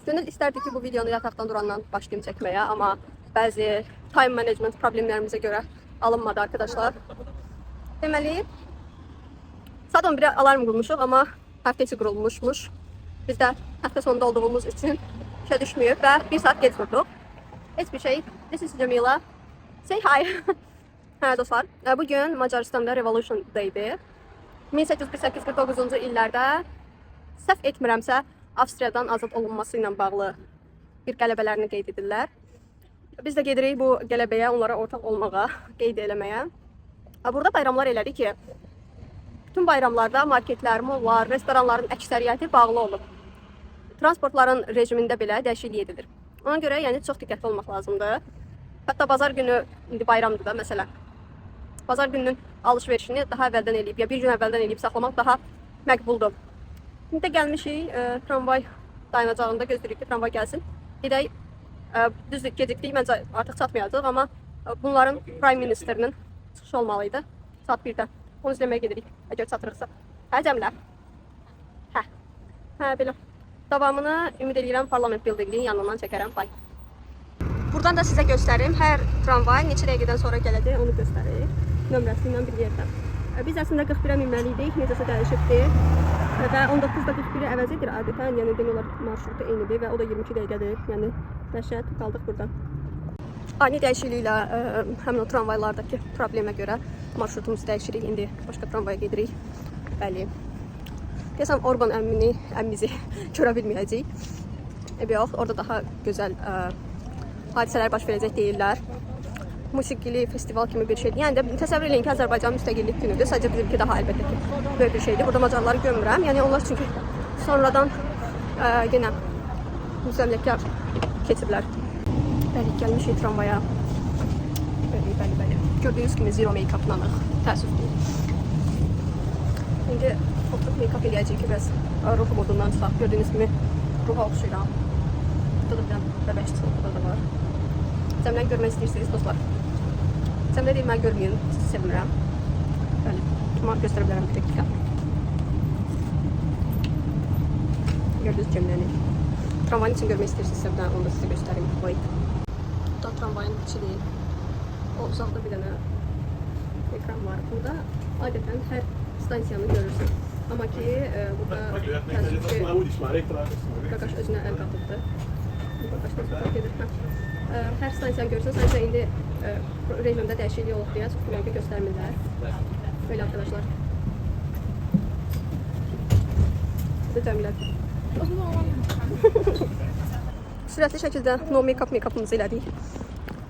Gönül istərdi ki, bu videonu yataqdan durandan başlayayım çəkməyə, amma bəzi time management problemlərimizə görə alınmadı arkadaşlar. Deməli, saat 11'ə alarm qurmuşuq, amma həftə içi qurulmuşmuş. Biz də həftə sonunda olduğumuz üçün işə düşməyib və 1 saat gec durduq. Heç bir şey. This is Jamila. Say hi. Hə dostlar, bugün Macaristanda Revolution Day-dir. 1848-49-cu illərdə səhv etmirəmsə Avstriyadan azad olunması ilə bağlı bir qələbələrini qeyd edirlər. Biz də gedirik bu qələbəyə, onlara ortaq olmağa, qeyd eləməyə. Burada bayramlar elədik ki, bütün bayramlarda marketlər, mollar, restoranların əksəriyyəti bağlı olub. Transportların rejimində belə dəyişiklik edilir. Ona görə yəni çox diqqətli olmaq lazımdır. Hətta bazar günü, indi bayramdır da məsələn, bazar gününün alış-verişini daha əvvəldən eləyib, ya bir gün əvvəldən eləyib saxlamaq daha məqbuldur. İndi də gəlmişik, tramvay dayanacağında gözləyirik ki, tramvay gəlsin. Gedək, düzdür, gecikdik, məncə artıq çatmayacaq, amma bunların Prime Ministerinin çıxışı olmalıydı saat 1-də. Onu izləməyə gedirik, əgər çatırıqsa. Hə, Cəmilə? Hə, belə. Davamını ümid edirəm Parlament Building'in yanından çəkərəm. Bay. Buradan da sizə göstərim. Hər tramvay neçə dəqiqədən sonra gələcək, onu göstərir. Nömrəsi ilə bir yerdən. Biz əslində 41-ə minməliydik, necəsə dəyişibdir. Və 19-da 41-i əvəz edir adətən. Yəni demək olar marşrutu eynidir və o da 22 dəqiqədir. Yəni dəhşət qaldıq buradan. Ani dəyişikliklə həmin o tramvaylardakı problemə görə marşrutumuzu dəyişirik. İndi başqa tramvaya gedirik. Bəli. Deyəsəm Orban əmmimizi görə bilməyəcəyik. Yox, orada daha gözəl hadisələr baş verəcək deyirlər. Musiqili festival kimi bir şeydir. Yəni də təsəvvür edin ki, Azərbaycanın müstəqillik günüdür. Sadəcə bizimki daha əlbəttə ki, böyük bir şeydir. Burada Macarları gömürəm. Yəni onlar çünki sonradan yenə müstəmləklər keçiblər. Bəli, gəlmişik tramvaya. Bəli. Gördüyünüz kimi zero make-uplanıq. Təəssüflüyüm. İndi oturup make-up eləyəcəyik ki, bəs ruh modundan çıxaq. Gördüyünüz kimi ruha oxşuyuram. Burada da bir bəbək çıxılında da var. Cəmləni görmək istəyirsiniz dostlar. Cəmlə deyil, mən görməyin, sizi sevmirəm. Bəli, amma göstərə bilərəm bir dəqiqə. Gördünüz cəmləni. Tramvayın için görmək istəyirsinizsə, onu da sizə göstəreyim. Qoy. Bu da tramvayın içi deyil. O uzaqda bir dənə ekran var. Burada adətən hər stansiyanı görürsün. Amma ki, burada təəssüf ki, bagaj özünə əl qatıbdır. Bagaj da sokak gedir. Hər stansiyanı görürsünüz, ancaq indi rejimdə dəyişiklik olub deyə çox güvənki göstərmirlər. Böyle arkadaşlar. Size cəmilər. Sürətli şəkildə no make-up'ımızı elədik.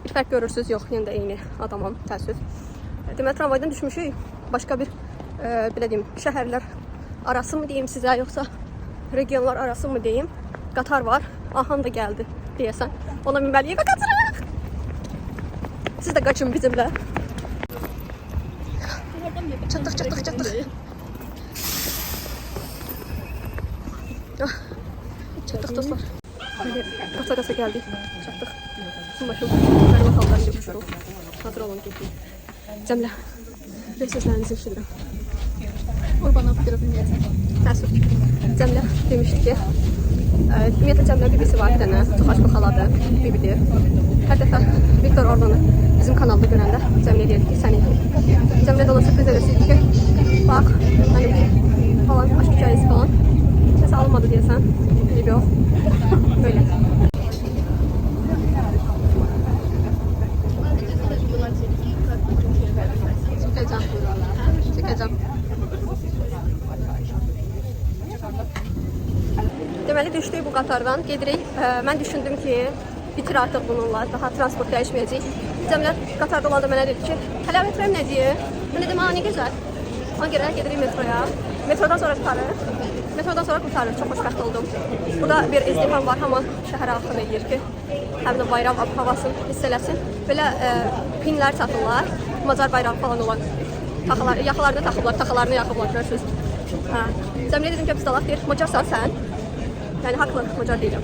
Bir fərq görürsünüz, yox, yenə də eyni adamam, təəssüf. Deməli, tramvaydan düşmüşük. Başqa bir, belə deyim, şəhərlər arası mı deyim sizə, yoxsa regionlar arası mı deyim. Qatar var, ahan da gəldi deyəsən. Ona minməliyik və qaçırıq. Siz də qaçın bizimlə. Çatdıq. Çatdıq dostlar. Qaça gəldik. Çatdıq. Başım, mənim atallarım yoxuşuruq. Hazır olun, getdik. Cəmlə, bir sözlərinizi eşidirəm. Orban abi biraz dinləyəsən. Təəssüf. Cəmlə demişdi ki, ümumiyyətlə Cəmlə bibisi var, bir dənə çox aşkı xaladır, bibidir. Hər dəfə Viktor Orbanı bizim kanalda görəndə Cəmlə deyirdi ki, səni. Cəmlə də ona sürpriz edəsiydi ki, bax, mənim falan, aşk hikayəsi falan. Nəsə alınmadı deyəsən, bilib yox. Böyle. Çəkəcəm. Deməli düşdük bu qatardan, gedirik. Mən düşündüm ki, bitir artıq bununla, daha transport dəyişməyəcək. Cəmlə qatarda olanda mənə dedi ki, hələ metroyum nə deyir? Mən dedim, ne gözəl. Ona görə gedirik metroya. Metrodan sonra tutarıq. Metrodan sonra kurtarır, çox xoşbəxt oldum. Burada bir izdiham var, hamı şəhərə axın edir ki, həm də bayram havasını hiss eləsin. Belə pinlər satırlar, Macar bayrağı falan olan yaxalarını taxıblar, taxalarını yaxıblar, görürsünüz. Cəmlə dedim ki, pıstalaq deyir, Macarsan sən? Yəni, haqlı, Macar deyirəm.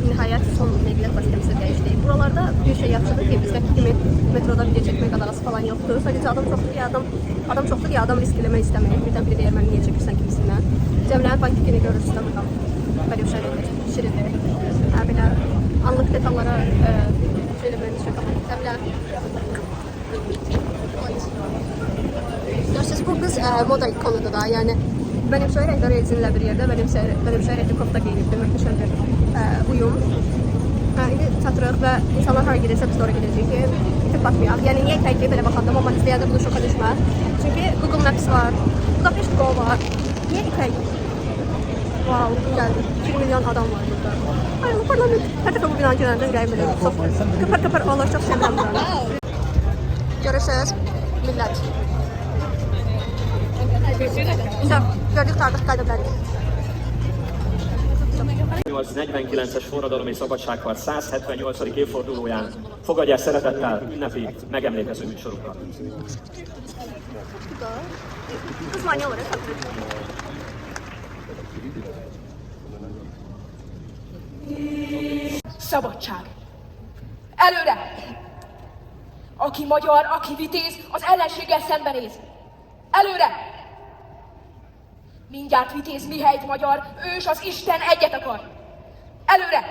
Nihayət son nəqliyyat vasitəmizə dəyişdik. Buralarda bir şey yaxşıdır ki, bizdəki kimi metroda video çəkmək qadarası falan yoxdur. Sadəcə adam çoxdur ki, adam risk eləmək istəməyir. Birdən biri deyir, mən niyə çəkirsən kimisindən. Cəmlənin bantikini görürsünüz də buradan. Bəli, Cəmilə. Görürsünüz, bu qız moda ikonudur da. Yəni, benim şöhrətdə rezinlə bir yerdə, benim şöhrətdə kofta giyinibdir, möhtəşəm bir uyum. İndi çatırıq və insanlar hara gedirsə biz oraya gedəcəyik ki, itib batmayaq. Yəni, niyə itək ki, belə baxandım, amma izləyəndə bunu şoka düşməz. Çünki Google Maps var, Budapest Go var. Niyə itək? Wow, gəldi. 2 milyon adam var burada. Ay, bu parlament. Hər dəfə bu binanın günlərində ürəyim belə çox qıpır olur, çox sevirəm buranı. Görürsünüz, millət. Gördük, tardık, qayda bilərik. 1849-es forradalom és szabadságharc 178. évfordulóján fogadják szeretettel ünnepi megemlékező műsorokat. Kız manyağı var, Szabadság! Előre! Aki magyar, aki vitéz, az ellenséggel szembenéz. Előre! Mindjárt vitéz, mihelyt magyar, ős az Isten egyet akar. Előre!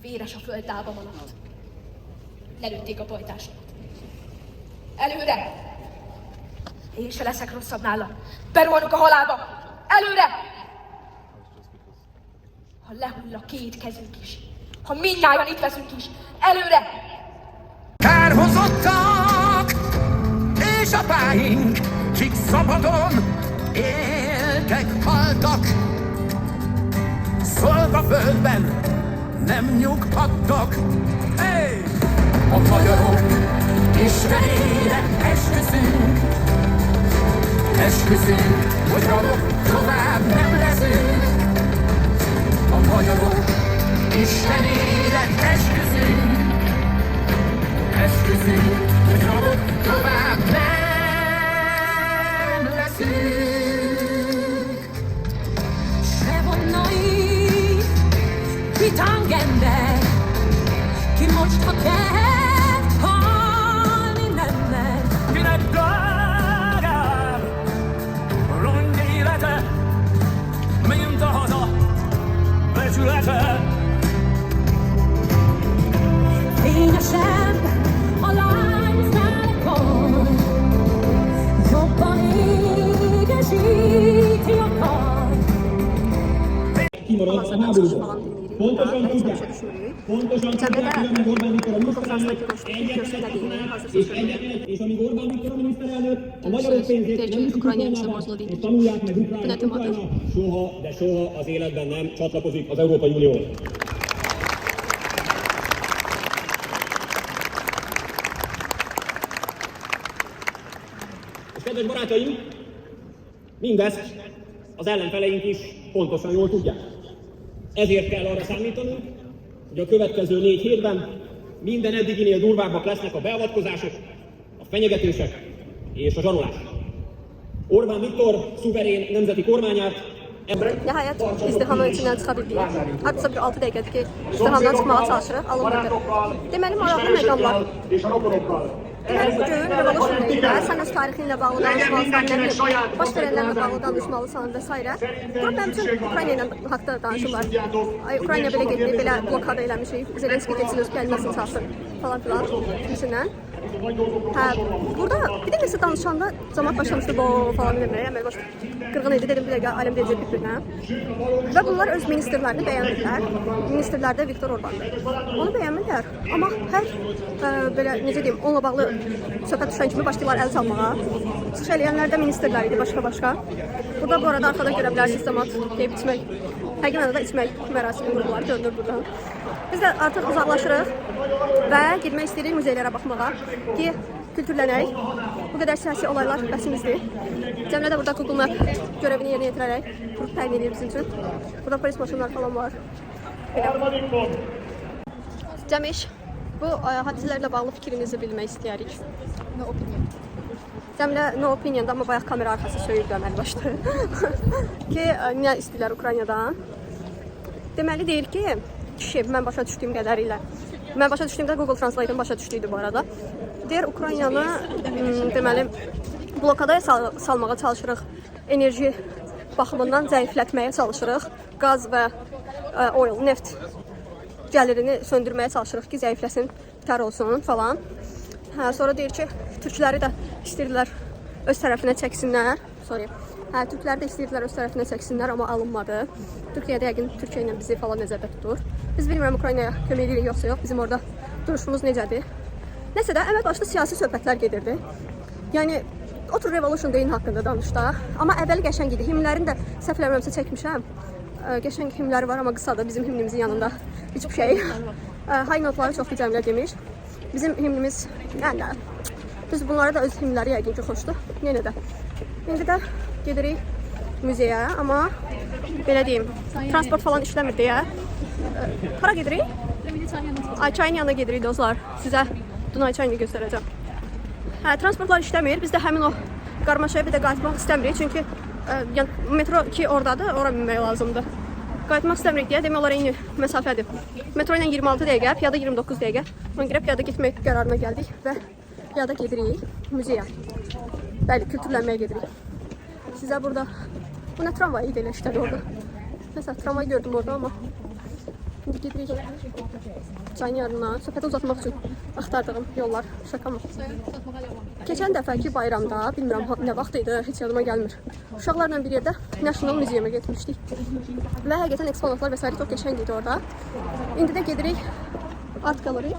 Véres a föld lábam alatt. Lelőtték a pajtásomat. Előre! Én se leszek rosszabb nála. Berohanok a halálba. Előre! Ha lehull a két kezünk is. Ha mindnyájan itt leszünk is. Előre! Kárhozottak és apáink, kik szabadon éltek, haltak, szolga földben nem nyughattak. Hey! A magyarok Istenére esküszünk, hogy rabok tovább nem leszünk. A magyarok Istenére esküszünk, hogy rabok tovább nem leszünk. Se vonnai hitánk ember, ki most ha kell halni nem mer. Kinek drágább rongy élete, mint a haza becsülete. Fényesebb a lányszálakon, jobban égesíti a kar. Kimarad a háborúban. Pontosan tudják, hogy Orbán Viktor a miniszterelnök egyetlen, és amíg Orbán Viktor a miniszterelnök, a magyarok pénzét nem is és tanulják meg Ukrajna, soha, de soha az életben nem csatlakozik az Európai Unióhoz. És kedves barátaim, mindezt az ellenfeleink is pontosan jól tudják. Ezért kell arra számítanunk, hogy a következő 4 hétben minden eddiginél durvábbak lesznek a beavatkozások, a fenyegetések és a zsarolás. Orbán Viktor szuverén nemzeti kormányát Nəhayət izdihamın içindən çıxa bildik. Hardasa bir 6 dəqiqədir ki, izdihamdan çıxmağa çalışırıq. Alınmadı. Deməli, maraqlı məqamlar. Deməli, bugün Revolution Day-də sən öz tarixi ilə bağlı danışmalısan, nə bilim, baş verənlərlə bağlı danışmalısan və s. Burada mənim üçün Ukrayna ilə haqda danışırlar. Ukrayna belə getdi, belə blokada eləmişik, Zelenski getsin öz gəlməsini çalsın falan filan kimisindən. Hə, burada bir də nəsə danışanda cəmat başlamışdı bu falan deməyə, əməl başladı. Qırğın idi, dedim bir dəqiqə aləm deyəcək bir-birinə. Və bunlar öz ministerlərini bəyənmirlər. Ministerlər də Viktor Orban'dır. Onu bəyənmirlər. Amma hər belə, necə deyim, onunla bağlı söhbət düşən kimi başlayırlar əl çalmağa. Çıxış eləyənlər də ministerlər idi, başqa-başqa. Burada bu arada arxada görə bilərsiniz cəmat deyib içmək. Həqiqi mənada içmək mərasimi qurumları görünür burada. Biz də artıq uzaqlaşırıq və girmək istəyirik muzeylərə baxmağa ki, kültürlənək. Bu qədər siyasi olaylar bəsimizdir. Cəmilə də burada Google Map görevini yerinə yetirərək turist təyin edir bizim üçün. Burada polis maşınlar falan var. Cəmiş, bu hadisələrlə bağlı fikrinizi bilmək istəyirik. No opinion. Cəmilə no opinion'da, amma bayaq kamera arxası söyürdü əməl başdı. Ki, nə istəyirlər Ukraynadan? Deməli deyir ki, kişi, mən başa düşdüyüm qədərilə. Mən başa düşdüyümdə Google Translate'ın başa düşdüydü bu arada. Deyir, Ukraynanı deməli blokadaya salmağa çalışırıq. Enerji baxımından zəiflətməyə çalışırıq. Qaz və oil, neft gəlirini söndürməyə çalışırıq ki, zəifləsin, tər olsun falan. Hə, sonra deyir ki, türkləri də istəyirdilər öz tərəfinə çəksinlər. Sorry. Hə, türkləri də istəyirdilər öz tərəfinə çəksinlər, amma alınmadı. Türkiyədə yəqin Türkiyə ilə bizi falan nəzərdə tutur. Biz bilmirəm Ukraynaya kömək edirik yoxsa yox, bizim orada duruşumuz necədir. Nəsə də əmək başda siyasi söhbətlər gedirdi. Yəni otur Revolution Day-in haqqında danışdı. Amma əvvəl qəşəng idi. Himlərini də səhv eləmirəmsə çəkmişəm. Qəşəng himləri var, amma qısadır bizim himnimizin yanında hiçbir şey. High notları çox gücəmlə demiş. Bizim himnimiz, yəni biz bunlara da öz himləri yəqin ki xoşdur. Yenə də. İndi də gedirik müzeyə, amma belə deyim, transport falan işləmir deyə. Hara gedirik? Ayçayın yanına gedirik dostlar. Sizə Dunay çayını göstərəcəm. Hə, transportlar işləmir. Biz də həmin o qarmaşaya bir də qayıtmaq istəmirik. Çünki metro ki oradadır, ora minmək lazımdır. Qayıtmaq istəmirik deyə demək olar eyni məsafədir. Metro ilə 26 dəqiqə, piyada 29 dəqiqə. Ona görə piyada getmək qərarına gəldik və piyada gedirik müzeyə. Bəli, kültürlənməyə gedirik. Sizə burada, bu nə tramvay idi elə işlədi orada. Nəsə, tramvay gördüm orada, amma indi gedirik çayın yanına. Söhbəti uzatmaq üçün axtardığım yollar, şaka mı? Keçən dəfəki bayramda, bilmirəm nə vaxt idi, heç yadıma gəlmir. Uşaqlarla bir yerdə National Museum-a getmişdik. Və həqiqətən eksponatlar və s. çox qəşəng idi orada. İndi də gedirik Art Gallery.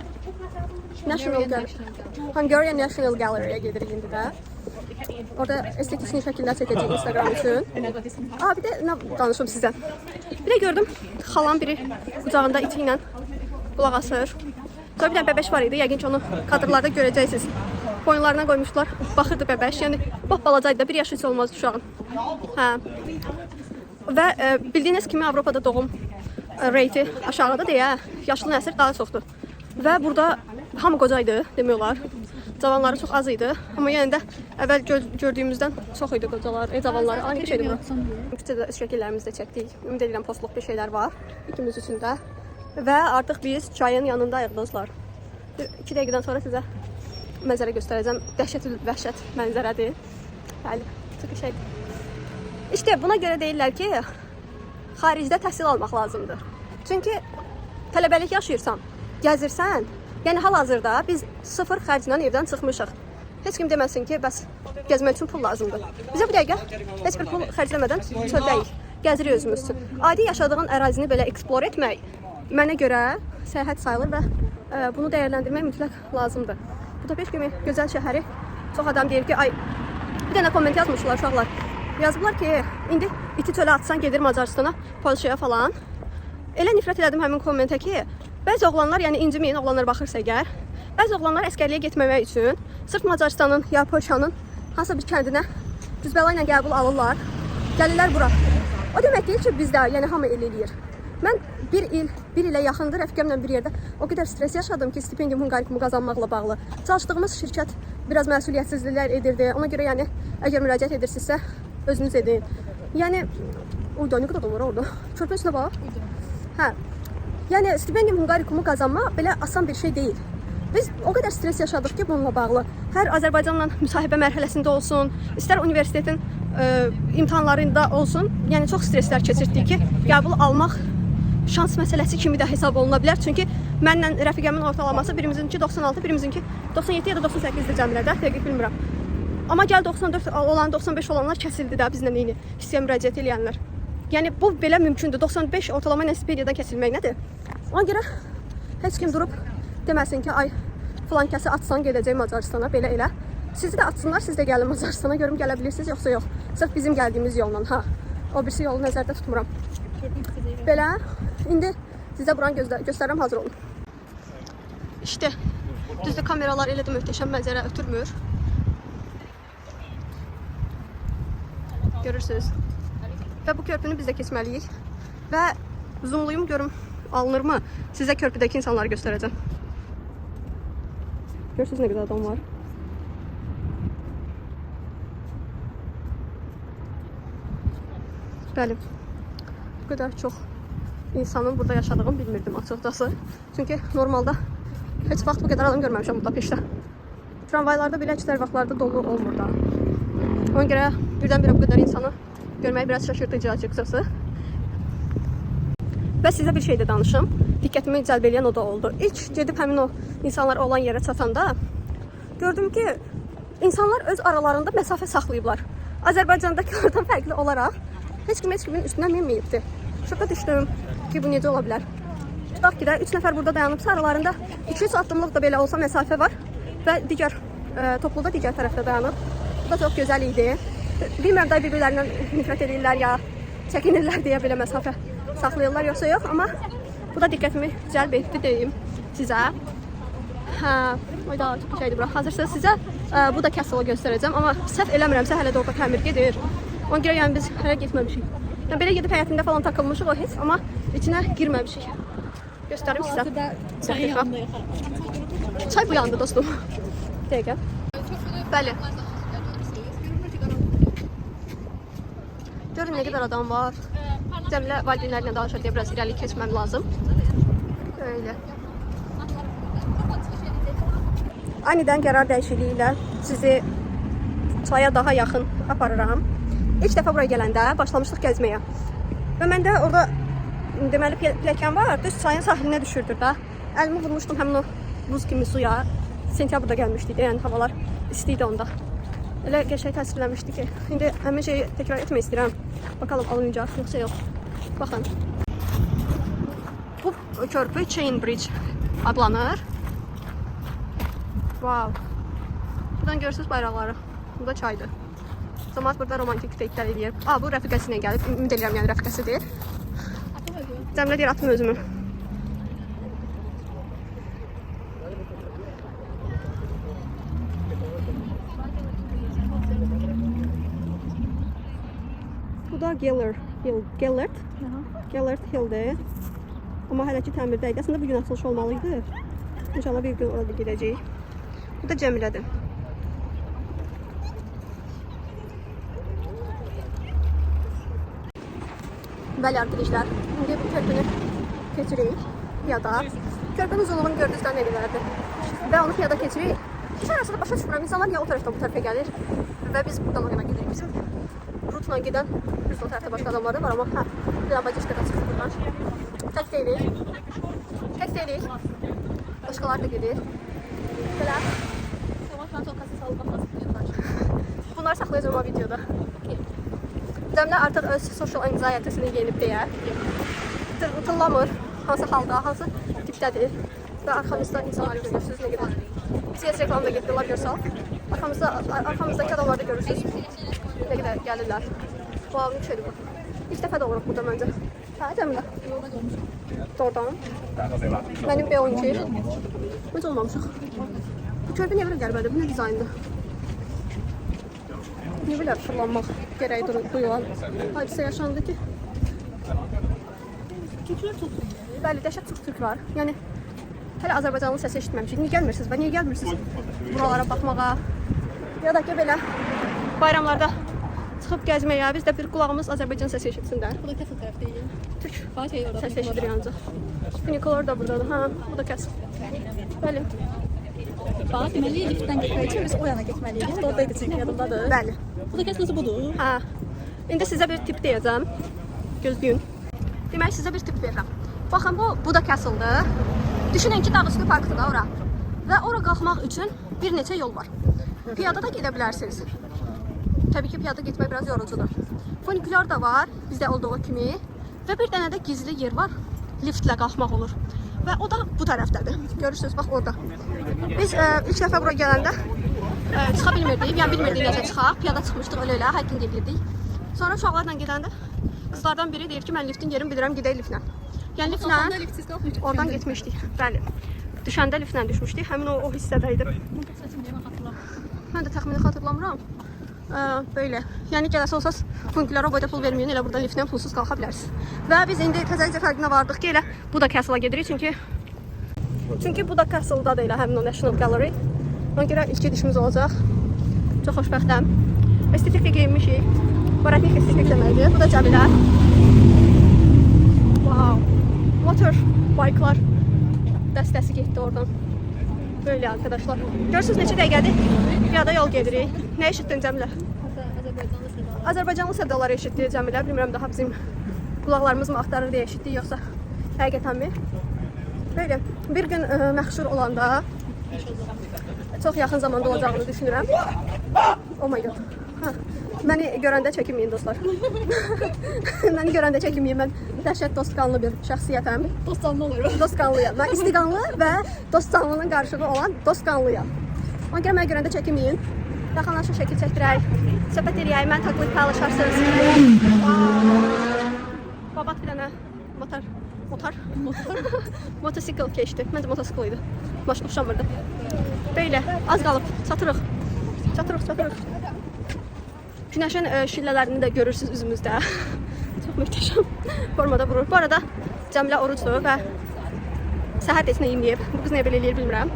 Hungarian National Gallery-yə gedirik indi də. Orada estetik şəkillər çəkəcəyik Instagram üçün. Bir də nə danışım sizə. Bir də gördüm, xalam biri qucağında iti ilə qulaq asır. Sonra bir dənə bəbəş var idi, yəqin ki onu kadrlarda görəcəksiniz. Boyunlarına qoymuşdular, baxırdı bəbəş. Yəni, balaca idi, 1 yaş heç olmaz uşağın. Hə. Və bildiyiniz kimi Avropada doğum reyti aşağıda deyə, yaşlı nəsil daha çoxdur. Və burada hamı qocaydı, demək olar. Cavanları çox az idi. Amma yenə də əvvəl gördüyümüzdən çox idi qocalar, cavanları. Aynı şeydir bu. Küçədə şəkillərimizi də çəkdik. Ümid edirəm postluq bir şeylər var ikimiz üçün də. Və artıq biz çayın yanındayıq dostlar. 2 dəqiqədən sonra sizə mənzərə göstərəcəm. Dəhşət mənzərədir. Bəli, çox şeydir. İşte buna görə deyirlər ki, xaricdə təhsil almaq lazımdır. Çünki tələbəlik yaşayırsan, gəzirsən, yəni hal-hazırda biz 0 xərclə evdən çıxmışıq. Heç kim deməsin ki, bəs gəzmək üçün pul lazımdır. Bizə bu dəqiqə heç bir pul xərcləmədən çöldəyik, gəzirik özümüz üçün. Adi yaşadığın ərazini belə eksplor etmək mənə görə səyahət sayılır və bunu dəyərləndirmək mütləq lazımdır. Budapest kimi gözəl şəhəri çox adam deyir ki, ay bir dənə komment yazmışlar uşaqlar. Yazıblar ki, indi iti çölə atsan gedir Macaristana, Polşaya falan. Elə nifrət elədim həmin kommentə ki, bəzi oğlanlar, yəni inciməyin oğlanlar baxırsa əgər, bəzi oğlanlar əskərliyə getməmək üçün sırf Macaristanın ya Polşanın hansısa bir kəndinə düzbəla ilə qəbul alırlar, gəlirlər bura. O demək deyil ki, bizdə, yəni hamı elə eləyir. Mən bir ilə yaxındır rəfiqəmlə bir yerdə o qədər stres yaşadım ki, stipendium hungarikumu qazanmaqla bağlı. Çalışdığımız şirkət biraz məsuliyyətsizliklər edirdi. Ona görə yəni əgər müraciət edirsinizsə, özünüz edin. Yəni, uyda nə qədər var orada? Körpə üstünə bax. Hə. Yəni stipendium hungarikumu qazanmaq belə asan bir şey deyil. Biz o qədər stres yaşadıq ki, bununla bağlı. Hər Azərbaycanla müsahibə mərhələsində olsun, istər universitetin imtahanlarında olsun, yəni çox streslər keçirdik ki, qəbul almaq şans məsələsi kimi də hesab oluna bilər. Çünki mənlə rəfiqəmin ortalaması birimizinki 96, birimizinki 97 ya da 98-dir cəmilədə, dəqiq bilmirəm. Amma gəl 94 olan, 95 olanlar kəsildi də bizlə eyni hissəyə müraciət edənlər. Yəni bu belə mümkündür. 95 ortalama ilə stipendiyada kəsilmək nədir? Ona görə heç kim durub deməsin ki, ay filan kəsi atsan gedəcək Macaristana, belə elə. Sizi də atsınlar, siz də gəlin Macaristana, görüm gələ bilirsiniz yoxsa yox. Sırf bizim gəldiyimiz yolla, ha. O birisi yolu nəzərdə tutmuram. Belə, indi sizə buranı göstərirəm, hazır olun. İşte, düzdür kameralar elə də möhtəşəm mənzərə ötürmür. Görürsünüz. Və bu körpünü biz də keçməliyik. Və zoomluyum, görüm alınırmı? Sizə körpüdəki insanları göstərəcəm. Görürsünüz nə qədər adam var. Bəli, bu qədər çox insanın burada yaşadığını bilmirdim açıqcası. Çünki normalda heç vaxt bu qədər adam görməmişəm Budapeştdə. Tramvaylarda belə əksər vaxtlarda dolu olmur da. Ona görə birdən-birə bu qədər insanı görməyi biraz şaşırtıcı açıqcası. Və sizə bir şey də danışım. diqqətimi cəlb edən o da oldu. İlk gedib həmin o insanlar olan yerə çatanda gördüm ki, insanlar öz aralarında məsafə saxlayıblar. Azərbaycandakilərdən fərqli olaraq heç kimin üstünə minməyibdi. Şoka düşdüm ki, bu necə ola bilər? Tutaq ki də 3 nəfər burada dayanıbsa, aralarında 200 addımlıq da belə olsa məsafə var və digər topluluq da digər tərəfdə dayanıb. Bu da çox gözəl idi. Bilmirəm da bir-birlərindən nifrət edirlər ya çəkinirlər deyə belə məsafə saxlayırlar yoxsa yox, amma bu da diqqətimi cəlb etdi deyim sizə. Hə, oyda çox şeydir bura. Hazırsa sizə bu da Castle-ı göstərəcəm, amma səhv eləmirəmsə hələ də orada təmir gedir. Ona görə yəni biz hələ getməmişik. Yəni belə gedib həyətində falan takılmışıq o heç, amma içinə girməmişik. Göstərim sizə. Çay bu yandı dostum. Dəqiqə. Bəli. Görün nə qədər adam var. Cəmilə valideynlərlə danışır deyə biraz irəli keçməm lazım. Böyle. Aniden qərar dəyişikliyi ilə sizi çaya daha yaxın aparıram. İlk dəfə buraya gələndə başlamışdıq gəzməyə. Və məndə orada deməli pilləkən var, düz çayın sahilinə düşürdür da. Əlimi vurmuşdum həmin o buz kimi suya. Sentyabrda gəlmişdik, yəni havalar isti idi onda. Elə qəşəng təsvirləmişdi ki, indi həmin şeyi təkrar etmək istəyirəm. Bakalım alınacaq yoxsa yox. Baxın. Bu körpü Chain Bridge adlanır. Wow. Buradan görürsünüz bayraqları. Bu da çaydır. Cəmaət burada romantik qeydlər edir. Bu rəfiqəsi ilə gəlib. Ümid edirəm yəni rəfiqəsidir. Cəmilə deyir atım özümü. Bu da Gellert Hill'dir. Amma hələ ki təmirdəydi. Əslində bugün açılış olmalıydı. İnşallah bir gün orada gedəcəyik. Bu da Cəmilədir. Bəli arkadaşlar, indi bu körpünü keçirik piyada. Körpünün uzunluğunu gördüyünüzdən nə qədərdir. Və onu piyada keçirik. Hiç arasında başa düşmürəm, insanlar ya o tərəfdən bu tərəfə gəlir və biz buradan o yana gedirik. Bizim rutla gedən biz o tərəfdə başqa adamlar da var, amma hə, bir abacıqda da çıxır buradan. Tək deyilik. Başqalar da gedir. Belə. Bunları saxlayacağım o videoda. Cəmilə artıq öz social anxiety-sini yenib deyə. Tıllamır hansı halda, hansı tipdədir. Və arxamızda insanları görürsünüz nə qədər. CS reklamda getdilər görsək. Arxamızdakı adamları da görürsünüz. Nə qədər gəlirlər. Wow, nə şeydir bu. İlk dəfə də oluruq burada məncə. Hə, Cəmilə. Doğrudan. Mənim B12. Necə olmamışıq? Bu körpü niyə belə qərbədir? Bu nə dizayndır? Niyə belə fırlanmaq gərək duyulan hadisə yaşandı ki? Türklər çox. Bəli, dəhşət çox türk var. Yəni, hələ Azərbaycanlı səsi eşitməmişik. Niyə gəlmirsiniz və niyə gəlmirsiniz buralara baxmağa? Ya da ki, belə bayramlarda çıxıb gəzməyə, biz də bir qulağımız Azərbaycan səsi eşitsinlər. Bu da Castle tərəfdəyik. Türk orada səsi eşidir yancaq. Funikulor da buradadır. Ha, bu da Castle. Bəli. Bax, deməli liftdən getmək üçün biz o yana getməliyik. Lift oradaydı çünki yadımdadır. Bəli. Bu da Castle budur. Hə. İndi sizə bir tip deyəcəm. Gözləyin. Demək sizə bir tip verirəm. Baxın bu da Castle-dır. Düşünün ki, Dağüstü parkdır da ora. Və ora qalxmaq üçün bir neçə yol var. Piyada da gedə bilərsiniz. Təbii ki, piyada getmək biraz yorucudur. Funikular da var, bizdə olduğu kimi. Və bir dənə də gizli yer var. Liftlə qalxmaq olur. Və o da bu tərəfdədir. Görürsünüz, bax orada. Biz ilk dəfə bura gələndə çıxa bilmirdik. Yəni bilmirdik necə çıxaq. Piyada çıxmışdıq elə, hiking edirdik. Sonra uşaqlarla gedəndə qızlardan biri deyir ki, mən liftin yerini bilirəm, gedək liftlə. Yəni liftlə oradan getmişdik. Bəli. Düşəndə liftlə düşmüşdük. Həmin o hissədə idi. Mən də təxmini xatırlamıram. Böyle. Yəni gələsi olsaz funikulara boyda pul verməyin, elə burada liftlə pulsuz qalxa bilərsiniz. Və biz indi təzəlicə fərqinə vardıq ki, elə bu da Castle-a gedirik çünki bu da Castle-da da elə həmin o National Gallery. Ona görə ilk gedişimiz olacaq. Çox xoşbəxtəm. Estetiklə geyinmişik. Baratnik estetik deməkdir. Bu da Cəmilə. Wow. Water bike'lar dəstəsi getdi oradan. Böyle arkadaşlar. Görürsünüz neçə dəqiqədir? Piyada yol gedirik. Nə eşitdin Cəmilə? Azərbaycanlı sədaları eşitdi Cəmilə. Bilmirəm daha bizim qulaqlarımız mı axtarır deyə eşitdik yoxsa həqiqətənmi? Böyle bir gün məşhur olanda çox yaxın zamanda olacağını düşünürəm. Oh my god. Ha, məni görəndə çəkinməyin dostlar. Məni görəndə çəkinməyin. Mən dəhşət dostqanlı bir şəxsiyyətəm. Dostcanlı olurum. Dostqanlıyam. Mən istiqanlı və dostcanlının qarşılığı olan dostqanlıyam. Ona görə məni görəndə çəkinməyin. Yaxınlaşıb şəkil çəkdirək. Söhbət eləyək. Mən taqlid paylaşarsınız. Babat bir dənə motosikl keçdi. Məncə motosikl idi. Maşın oxşamırdı. Belə, az qalıb. Çatırıq. Günəşin şillələrini də görürsünüz üzümüzdə. Çox möhtəşəm formada vurur. Bu arada Cəmilə orucdur və səhər heç nə yeməyib. Bu qız nə belə eləyir bilmirəm.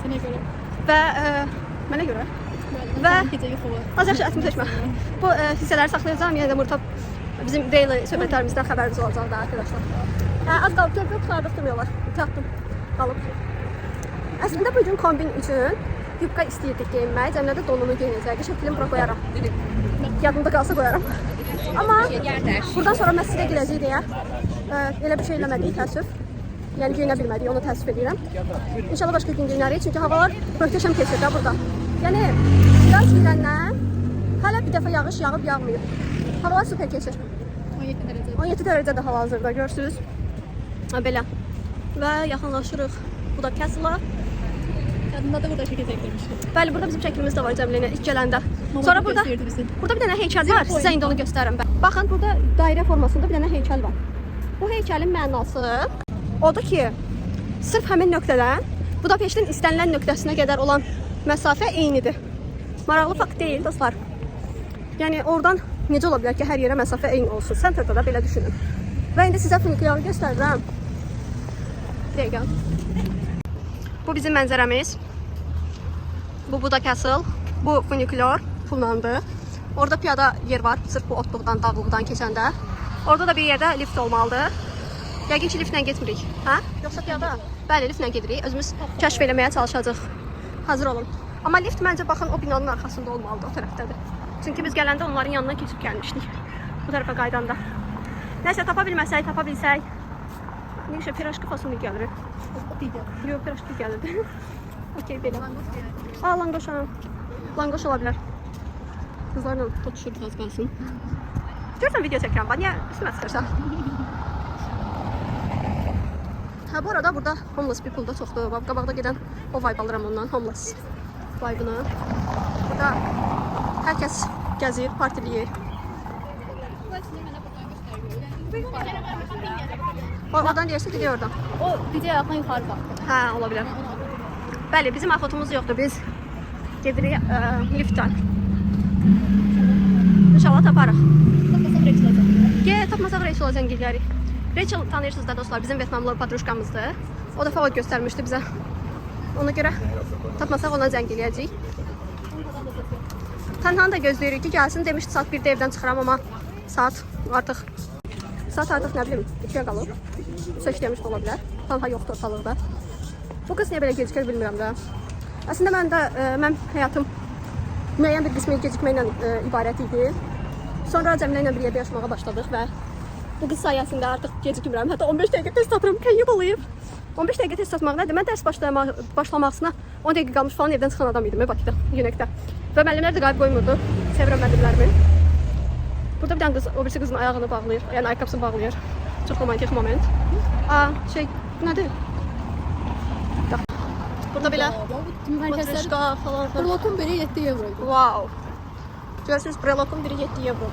Sənə görə. Və mənə görə. Və Gecə yuxu var. az yaxşı ətimi tökmə. Bu hissələri saxlayacağam. Yəni də Murtab bizim daily söhbətlərimizdən xəbəriniz olacaq da arkadaşlar. Az qalıb körpü qutardıq demirlər. Çatdım. Qalıb. Əslində bu gün kombin üçün yubka istəyirdik geyinmək. Cəmilə də donunu geyinəcək. Şəklini bura qoyaram. Yadımda qalsa qoyaram. Amma buradan sonra məscidə gedəcəyik deyə elə bir şey eləmədik təəssüf. Yəni geyinə bilmədik, onu təəssüf edirəm. İnşallah başqa gün geyinərik, çünki havalar möhtəşəm keçir də burada. Yəni yaz girəndən hələ bir dəfə yağış yağıb yağmayıb. Havalar super keçir. 17 dərəcə. 17 dərəcədə hava hazırda görürsünüz. Belə. Və yaxınlaşırıq bu da Castle-a. Yadımda da burada şəkil çəkdirmişdim. Bəli, burada bizim şəklimiz də var Cəmilə ilə ilk gələndə. Sonra burada bir dənə heykəl var. Sizə indi onu göstərirəm mən. Baxın, burada dairə formasında bir dənə heykəl var. Bu heykəlin mənası odur ki, sırf həmin nöqtədən Budapeştin istənilən nöqtəsinə qədər olan məsafə eynidir. Maraqlı fakt deyil dostlar. Yəni oradan necə ola bilər ki, hər yerə məsafə eyni olsun? Sentrdə də belə düşünün. Və indi sizə funikulyarı göstərirəm. Bir dəqiqə. Bu bizim mənzərəmiz. Bu Buda Castle. Bu funikulyar pullandı. Orada piyada yer var. Sırf bu otluqdan, dağlıqdan keçəndə. Orada da bir yerdə lift olmalıdır. Yəqin ki, liftlə getmirik. Hə? Yoxsa piyada? Bəli, liftlə gedirik. Özümüz kəşf eləməyə çalışacağıq. Hazır olun. Amma lift məncə baxın o binanın arxasında olmalıdır, o tərəfdədir. Çünki biz gələndə onların yanından keçib gəlmişdik. Bu tərəfə qaydanda. Nəsə tapa bilməsək, tapa bilsək. Neyse, piraşki fasonu gəlir. Yox, piraşki gəlirdi. Okey, belə. Aa, langoş, ha. Langoş ola bilər. Qızlarla tutuşuruq az qalsın. Görsən video çəkirəm, niyə üstümə çıxırsan? Hə, bu arada burada homeless people da çoxdur. Qabaqda gedən o vibe alıram ondan, homeless vibe-ını. Burada hər kəs gəzir, partiliyir. Oradan deyirsə gidiyor oradan. O videoya yaxın yuxarı baxdı. Hə, ola bilər. Bəli, bizim axotumuz yoxdur. Biz gedirik liftdən. İnşallah taparıq. Tapmasam Rachel olacaq. Tapmasaq Rachel olacaq gedərik. Rachel tanıyırsınız da dostlar, bizim Vyetnamlı padruşkamızdır. O da favor göstərmişdi bizə. Ona görə tapmasaq ona zəng eləyəcəyik. Tənhanı da gözləyirik ki, gəlsin. Demişdi saat 1-də evdən çıxıram, amma saat artıq nə bilim 2-yə qalıb. Söş demiş ola bilər. Tanha yoxdur ortalıqda. Bu qız niyə belə gecikir bilmirəm də. Əslində mən həyatım müəyyən bir qismi gecikməklə ibarət idi. Sonra Cəmilə ilə bir yerdə yaşamağa başladıq və bu qız sayəsində artıq gecikmirəm. Hətta 15 dəqiqə test atıram, qəyyib olayım. 15 dəqiqə test atmaq nədir? Mən dərs başlamaqsına 10 dəqiqə qalmış falan evdən çıxan adam idim Bakıda, Yönəkdə. Və müəllimlər də qayıb qoymurdu. Sevirəm müəllimlərimi. Burada bir dənə qız, o birisi qızın ayağını bağlayır, yəni ayaqqabısını bağlayır. Çox romantik moment. Bu nədir? Burada belə matruşka falan. Brelokun biri 7 euroydu. Wow. Görürsünüz, brelokun biri 7 euro.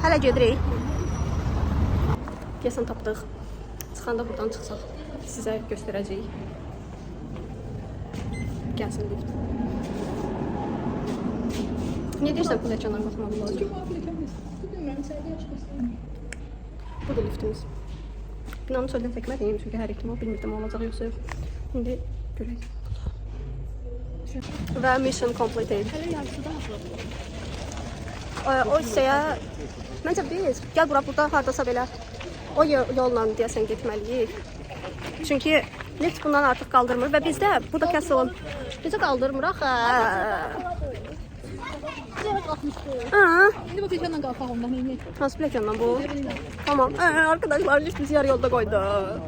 Hələ gedirik. Deyəsən tapdıq. Çıxanda buradan çıxsaq sizə göstərəcəyik. Gəlsin lift. Ne deyirsən pilləkəndən baxmaq lazım? Bu da liftimiz. Binanın çöldən çəkmədiyim çünki hər ehtimal bilmirdim olacaq yoxsa yox. İndi görək. Və mission completed. Hələ yarısı da hazır. O hissəyə məncə biz gəl burada hardasa belə o yolla deyəsən getməliyik. Çünki lift bundan artıq qaldırmır və bizdə burada Castle-ın necə qaldırmır axı? Sıcak kalkmışdı. Ha, Şimdi bu pijamla kalkar ondan emin. nasıl plekandan bu? Tamam. Arkadaşlar liftimizi yarı yolda koydu.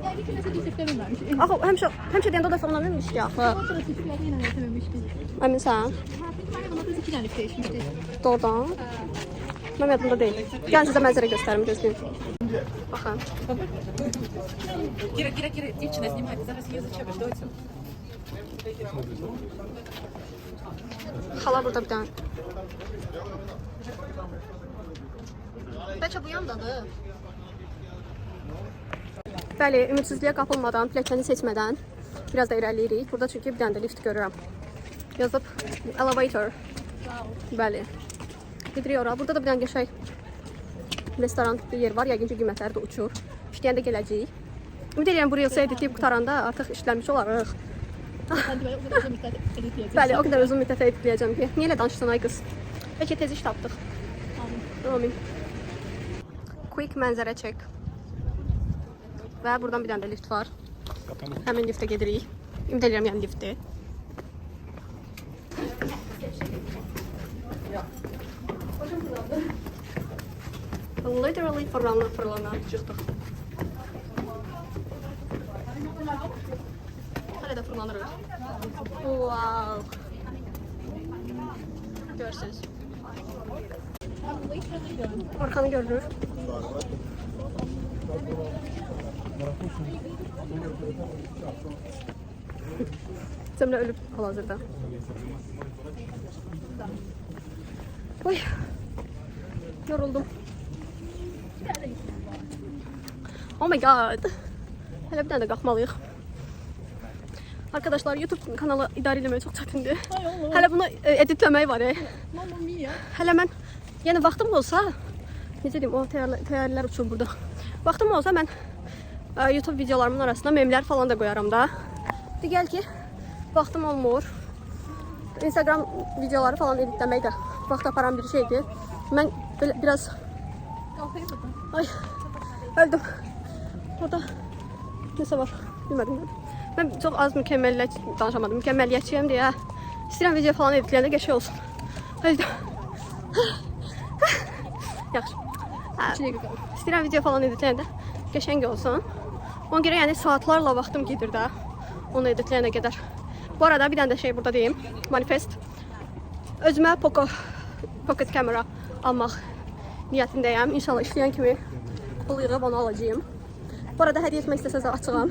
Yani bir kere düzlüklerim varmış. Axı həmişə deyəndə o da fırlanırmış ki axı. Sonra düzlükleri yine yetememiş biz. Əminsən? Bana biz 2 tane lift değişmişti. Doğrudan. Mənim yadımda deyil. Gəlin sizə mənzərə göstərim, gözləyin. Baxın. Кира, дівчина, знімайте, зараз її зачепиш, доцю. Xala burada bir dənə. Bəlkə bu yandadır. Bəli, ümidsizliyə qapılmadan, pilləkəni seçmədən biraz da irəliyirik. Burada çünki bir dənə də lift görürəm. Yazıb elevator. Bəli. Gedirik ora. Burada da bir dənə qəşəng restoran bir yer var. Yəqin ki, qiymətləri də uçur. İşləyəndə gələcəyik. Ümid edirəm bu reelsə editləyib qutaranda artıq işləmiş olarıq. Hadi ben o kadar uzun müddet editleyeceğim. Bəli, o qədər uzun müddətə editləyəcəm ki. Niyə elə danışdın ay qız? Bəlkə tez iş tapdıq. Amin. Quick mənzərə çək. Və buradan bir dənə də lift var. Həmin liftə gedirik. Ümid edirəm yəni liftdir. Literally fırlana çıxdıq. Hələ də fırlanırıq. Wow. Görürsünüz. Arxanı görünür. Cəmlə ölüb hal-hazırda. Oy. Yoruldum. Oh my god. Hələ bir dənə də qalxmalıyıq. Arkadaşlar YouTube kanalı idarə etmək çox çətindir. Hələ bunu editləmək var. Mamma mia. Hələ mən yəni vaxtım olsa, necə deyim, o təyyarələr uçur burada. Vaxtım olsa mən YouTube videolarımın arasına memlər falan da qoyaram da. Digər ki, vaxtım olmur. Instagram videoları falan editləmək də vaxt aparan bir şeydir. Mən belə biraz Kalkayım mı? ay öldüm. Orada nəsə var, bilmədim. Mən çox az danışamadım. Mükəmməliyyətçiyəm deyə istəyirəm video falan editləyəndə qəşəng olsun. Öldüm. Yaxşı. İstəyirəm video falan editləyəndə qəşəng olsun. Ona görə yəni saatlarla vaxtım gedir də onu editləyənə qədər. Bu arada bir dənə də şey burada deyim. Manifest. Özümə pocket kamera almaq niyyətindəyəm. İnşallah işləyən kimi pul yığıb onu alacağım. Bu arada hədiyyə etmək istəsəniz açığam.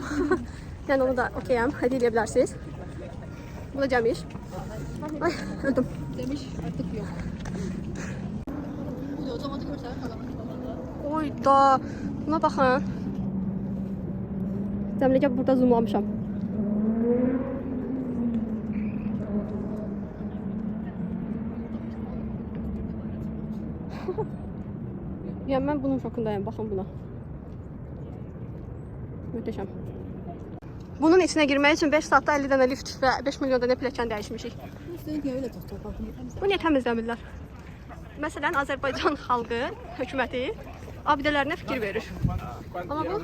Yəni onu da okeyəm. Hədiyyə edə bilərsiniz. Bu da cəm iş. Ay, öldüm. Demiş artık yok. Bu da o zaman da görsen kalan. Oy da. Buna baxın. Cəmləgə burada zoomlamışam. Yəni mən bunun şokundayım. Baxın buna. Möhtəşəm. Bunun içinə girmək üçün 5 saatda 50 dənə lift və 5 milyon dənə pilləkən dəyişmişik. Üstelik niye öyle tuttu? Bakın Bu niyə təmizləmirlər? Məsələn, Azərbaycan xalqı, hökuməti abidələrinə fikir verir. Amma bu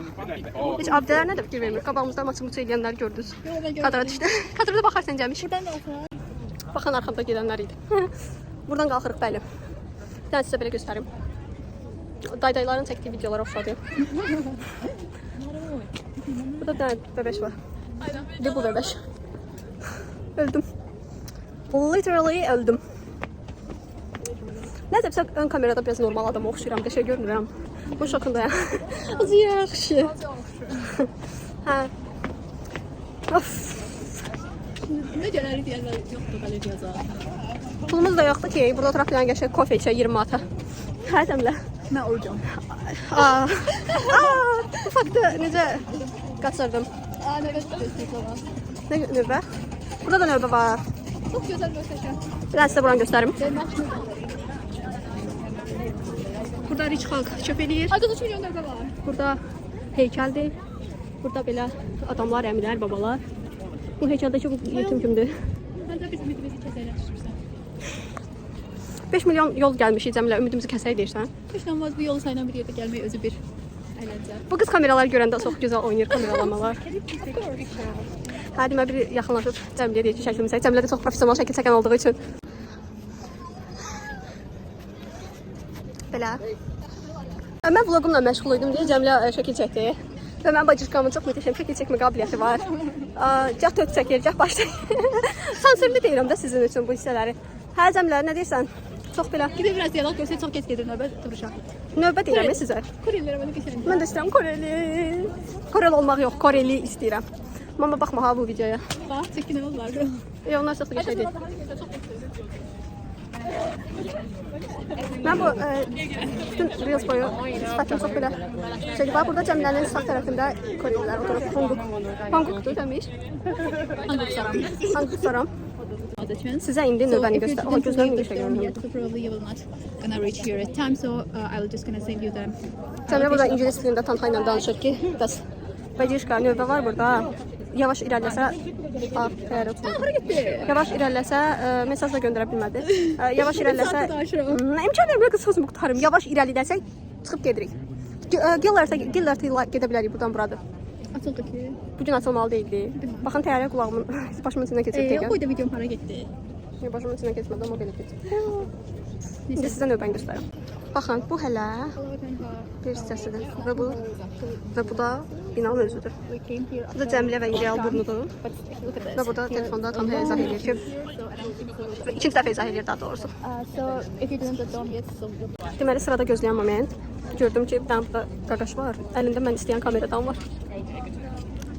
heç abidələrinə də fikir vermir. Qabağımızda maçı-muçu eləyənləri gördünüz. Kadra düşdü. Kadrda baxarsan Cəmiş. Buradan da olsa. Baxın arxamda gedənlər idi. Buradan qalxırıq bəli. Bir dənə sizə belə göstərim. Daydayların çəkdiyi videolara oxşadı. Burada bir dənə bəbəş var. Bir bu bəbəş. Öldüm. Literally öldüm. Nəzəbsə ön kamerada biraz normal adama oxşayıram, qəşəng görünürəm. Bu şokundayam. Az yaxşı. Hə. Of. Ne diyorlar diyenler yoktu belediye zaten. Pulumuz da yoxdur ki, burada oturaq bir dənə qəşəng kofe içək 20 manata. Hə, Cəmlə. Ne olacağım? Bu faktı necə qaçırdım? Aa nöbet destek olan. Nə növbə? Burada da növbə var. Çok güzel göstereceğim. Bir dənə sizə buranı göstərim. Ben maçını. Burada riç xalq çöp eləyir. Hadi 3 milyon nöbet var. Burada heykəldir. Burada belə adamlar, əmilər, babalar. Bu heykəldəki bu yetim kimdir? Ben de biz ümidimizi keselim. 5 milyon yol gəlmişik Cəmilə, ümidimizi kəsək deyirsən. Kışlanmaz bu yol sayılan bir yerde gelmeyi özü bir eğlence. Bu qız kameralar görəndə çox gözəl oynayır kameralamalar. Hə, demə bir yaxınlaşıb Cəmiləyə deyək ki, şəklimizi. Cəmilə də çox professional şəkil çəkən olduğu üçün. belə. Mən vloqumla məşğul idim deyə Cəmilə şəkil çəkdi. Və mən bacışqamın çox mütəşəm şəkil çəkmə qabiliyyəti var. Gah tört çəkir, gah baş çəkir. Sansürlü deyirəm də sizin üçün bu hissələri. Hə Cəmilə, nə deyirsən? Çox belə. Bir de biraz diyalog görsək çox geç gedir növbə duruşa. Növbə deyirəm sizə. Korelilərə belə keçəlim. Mən də istəyirəm Koreli. Koreli olmaq yox, Koreli istəyirəm. Mama baxma ha bu videoya. Bax, çəkinə olurlar. Onlar çox da qəşəng deyil. Mən bu bütün Reels boyu sifətim çox belə şey var. Burada Cəmilənin sağ tərəfində Korelilər oturur. Hongkongdur demiş. Hangsaram. Sizə indi növbəni göstər. Amma gözlərim bir şey görmür. Probably you will not gonna reach here at time, so I'll just gonna send you the. Cəmilə burada ingilis dilində Tantxa ilə danışır ki, bəs Bacışqa növbə var burada. Yavaş irəliləsə, yavaş irəliləsə mesaj da göndərə bilmədi. Yavaş irəliləsə, imkan vermir qız sözümü qutarım. Yavaş irəliləsə çıxıb gedirik. Gillertə gedə bilərik buradan buradır. Açıldı ki. Bugün açılmalı değildi. Baxın təyyarə qulağımın başımın içindən keçirdi. O da videom hara getdi. Başımın içindən keçmədi amma belə keçdi. İndi sizə növbəni göstərim. Baxın bu hələ bir hissəsidir və bu da binanın özüdür. Bu da Cəmilə və İdeal burnudur. Və burada telefonda tam izah edir ki, ikinci dəfə izah edir daha doğrusu. Deməli sırada gözləyən moment gördüm ki, bir dənə burada qaqaş var. Əlində mən istəyən kameradan var.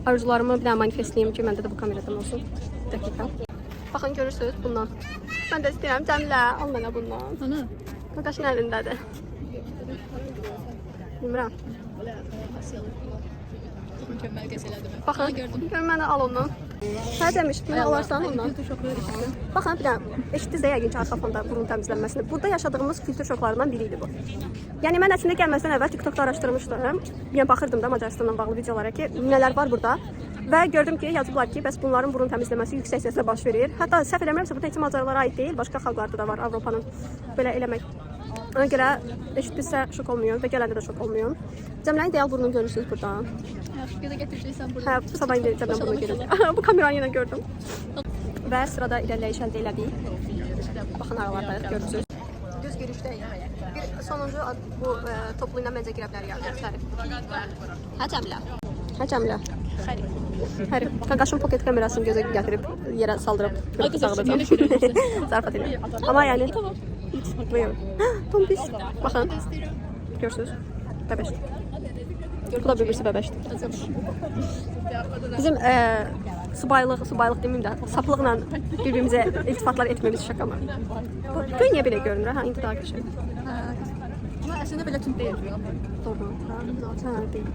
Arzularımı bir dənə manifestləyim ki, məndə də bu kameradan olsun. Dəqiqə. Baxın görürsünüz bundan. Mən də istəyirəm Cəmilə, al mənə bundan. Ana. Qaqaşın əlindədir. Bilmirəm. Mükəmməl qəsələdir. Baxın, gör mənə al ondan. Hə demiş, mənə alarsan ondan. Baxın, bir dənə, eşitdiniz də yəqin ki, arxa fonda burun təmizlənməsini. Burada yaşadığımız kültür şoklarından biri idi bu. Yəni, mən əslində gəlməzdən əvvəl TikTokda araşdırmışdım. Yəni, baxırdım da Macarıstanla bağlı videolara ki, nələr var burada. Və gördüm ki, yazıblar ki, bəs bunların burun təmizləməsi yüksək səslə baş verir. Hətta səhv eləmirəmsə, bu təkcə Macarlara aid deyil, başqa xalqlarda da var Avropanın belə eləmək. Ona görə eşitdinizsə şok olmayın və gələndə də şok olmayın. Cəmilənin ideal burnunu görürsünüz buradan. Yaxşı da gətirəcəksən burada. Hə, sabah indi Cəmilənin burnunu görəcək. Bu kameranı yenə gördüm. Və sırada irəliləyiş əldə elədik. Baxın aralardayıq, görürsünüz. Düz girişdəyik. Bir sonuncu bu toplu ilə məncə girə bilərik göstərir. Hə Cəmilə? Hə Cəmilə? Hər qaqaşın poket kamerasını gözə gətirib yerə saldırıb dağıdacaq. Zarafat edir. Amma yəni buyur. Tombiş. Baxın. Görürsünüz? Bəbəşdir. Bu da birisi bəbəşdir. Bizim subaylıq deməyim də saplıqla bir-birimizə iltifatlar etmemiz şaka mı? Bu göy niyə belə görünür? Ha, indi daha qəşəng. Amma əslində belə tünd deyil. Doğru. Zaten deyil.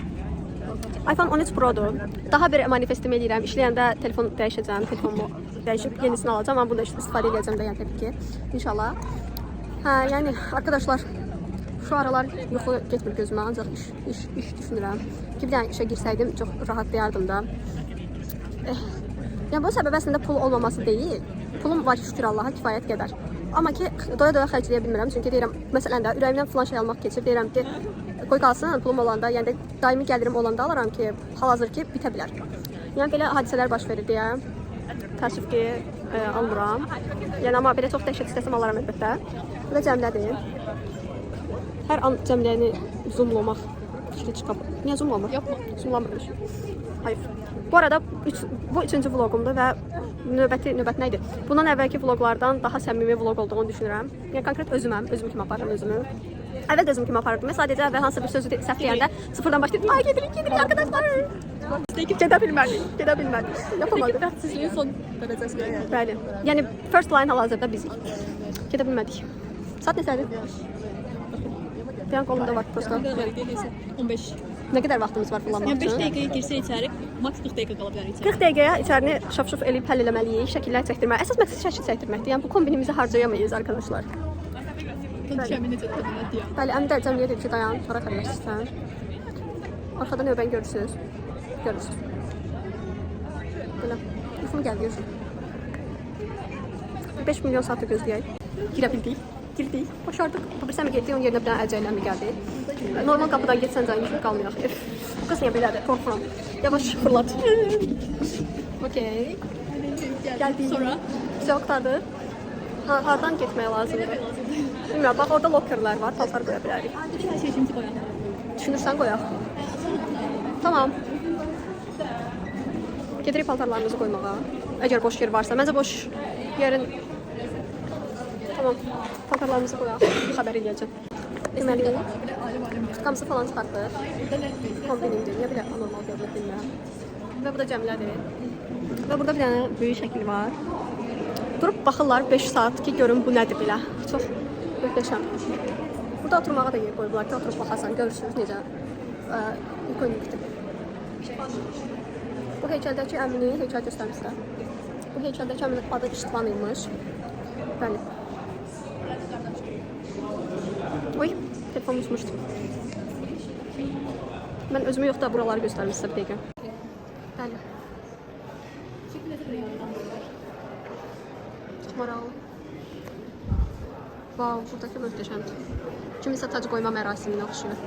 iPhone 13 Pro-dur. Daha bir manifestim eləyirəm. İşləyəndə telefon dəyişəcəm. Telefonumu dəyişib yenisini alacağım. Amma bunu da istifadə edəcəm də yəni təbii ki. İnşallah. Hə, yəni arkadaşlar şu aralar yuxu getmir gözümə. Ancaq iş düşünürəm. Ki bir dənə işə girsəydim çox rahatlayardım da. Yəni bu səbəb əslində pul olmaması deyil. Pulum var şükür Allaha kifayət qədər. Amma ki doya-doya xərcləyə bilmirəm. Çünki deyirəm, məsələn də ürəyimdən filan şey almaq keçir. Deyirəm ki, qoy qalsın pulum olanda, yəni də daimi gəlirim olanda alıram ki, hal-hazır ki bitə bilər. Yəni belə hadisələr baş verir deyə təəssüf ki almıram. Yəni amma belə çox dəhşət istəsəm alaram əlbəttə. Bu da Cəmilədir. Hər an Cəmiləni zoomlamaq fikri çıxıb. Niyə zoomlamır? Yapma. Zoomlamırmış. Hayır. Bu arada bu üçüncü vloqumdur və növbət nə idi? Bundan əvvəlki vloqlardan daha səmimi vloq olduğunu düşünürəm. Yəni konkret özüm kimi aparıram özümü. Əvvəl də özüm kimi aparırdım. Mən sadəcə əvvəl hansısa bir sözü səhvləyəndə sıfırdan başlayıp ay gedirik arkadaşlar. Gedə bilmədik. Yapamadık. Sizin son dərəcəsi. Bəli. Yəni first line hal-hazırda bizik. Gedə bilmədik. Saat neçədir? Bir an qolumda var prosta. 15. Nə qədər vaxtımız var kullanmaq Yəni 5 üçün? dəqiqəyə girsə içəri, maks 40 dəqiqə qala bilər içəri. 40 dəqiqəyə içərini şaf-şuf eləyib həll eləməliyik, şəkillər çəkdirmək. Əsas məqsəd şəkil çəkdirməkdir. Yəni bu kombinimizi harcayamayız arkadaşlar. Tanışamı necə təminat deyəm. Bəli, əmdə Cəmilə dedi ki, dayan, sonra xərləşsən. Arxada növbəni görürsünüz. Görürsünüz. Belə, yuxum gəldi, görürsünüz. 5 milyon saatı gözləyək. Girə bildik. Girdik, başardıq. Bu bir səmi getdik, onun yerinə bir dənə əlcəkləmi gəldi. Normal qapıdan getsən canım kimi qalmayaq. Bu qız niyə belədir? Qorxuram. Yavaş fırlat. Okey. Gəldik. Sonra? Bizə vaxtlardır. Hardan getmək lazımdır? Bilmiyorum, bax orada lokerlər var, paltar qoya bilərik. Bir her şey şimdi koyalım. Düşünürsən qoyaq. Tamam. Gedirik paltarlarımızı qoymağa. Əgər boş yer varsa. Məncə boş yerin... Tamam. Paltarlarımızı qoyaq. Bir xəbər eləyəcəm. Deməli, tutqamızı falan çıxartdıq. Kombinimdir. Niyə belə anormal görülür bilmirəm. Və bu da Cəmilədir. Və burada bir dənə böyük şəkil var. Durub baxırlar 5 saat ki, görün bu nədir belə. Çox möhtəşəm. Burada oturmağa da yer qoyublar ki, oturub baxasan, görürsünüz necə ikonikdir. Bu heykəldəki əmini heykəl göstərmişlər. Bu heykəldəki əminin adı İştvan imiş. Bəli. Oy, telefon uçmuşdu. Mən özümü yox da buraları göstərmiş sizə bir dəqiqə. Bəli. Çox maraqlı. Vav, buradakı möhtəşəmdir. Kimisə tac qoyma mərasiminə oxşuyur.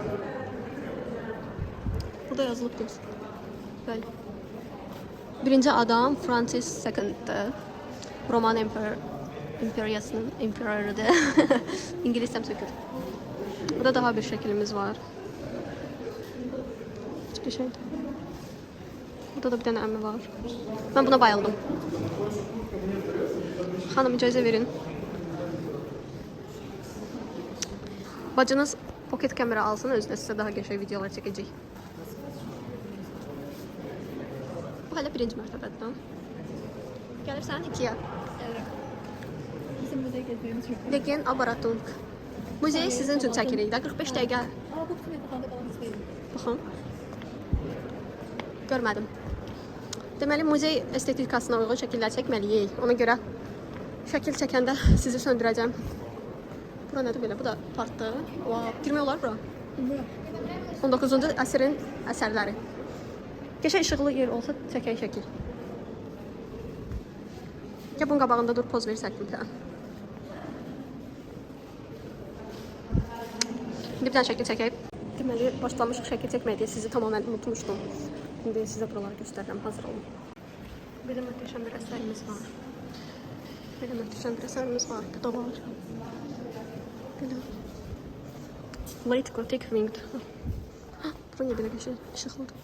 Burada yazılıb deyil. Bəli. Birinci adam Francis II-dir. Roman imperiyasının imperatorudur. İngiliscəm sökür. Burada daha bir şəklimiz var. Çox qəşəngdir. Burada da bir dənə əmi var. Mən buna bayıldım. Xanım, icazə verin. Bacınız pocket kamera alsın, özünə sizə daha qəşəng videolar çəkəcək. Bu hələ birinci mərtəbədən. Gəlirsən ikiyə. Bizim müzeye gezmemiz çok. Degen Abaratung. Muzeyi sizin üçün çəkirik də 45 dəqiqə. Aa bu kısmı yatağında kalan istedim. Baxın. Görmədim. Deməli, muzey estetikasına uyğun şəkillər çəkməliyik. Ona görə şəkil çəkəndə sizi söndürəcəm. Bura nədir belə? Bu da partdır. Wow. Girmək olar bura? 19-cu əsrin əsərləri. Qəşəng işıqlı yer olsa çəkək şəkil. Ya bunun qabağında dur, poz versək bir tane. İndi bir tane şəkil çəkək. Deməli, başlamışıq şəkil çəkməyə deyə sizi tamamən unutmuşdum. Şimdi sizə buraları göstərirəm, hazır olun. Belə möhtəşəm bir əsərimiz var. Belə möhtəşəm bir əsərimiz var. Bu da var. Belə. Late Gothic Winged. Bura niyə belə qəşəng işıqlıdır?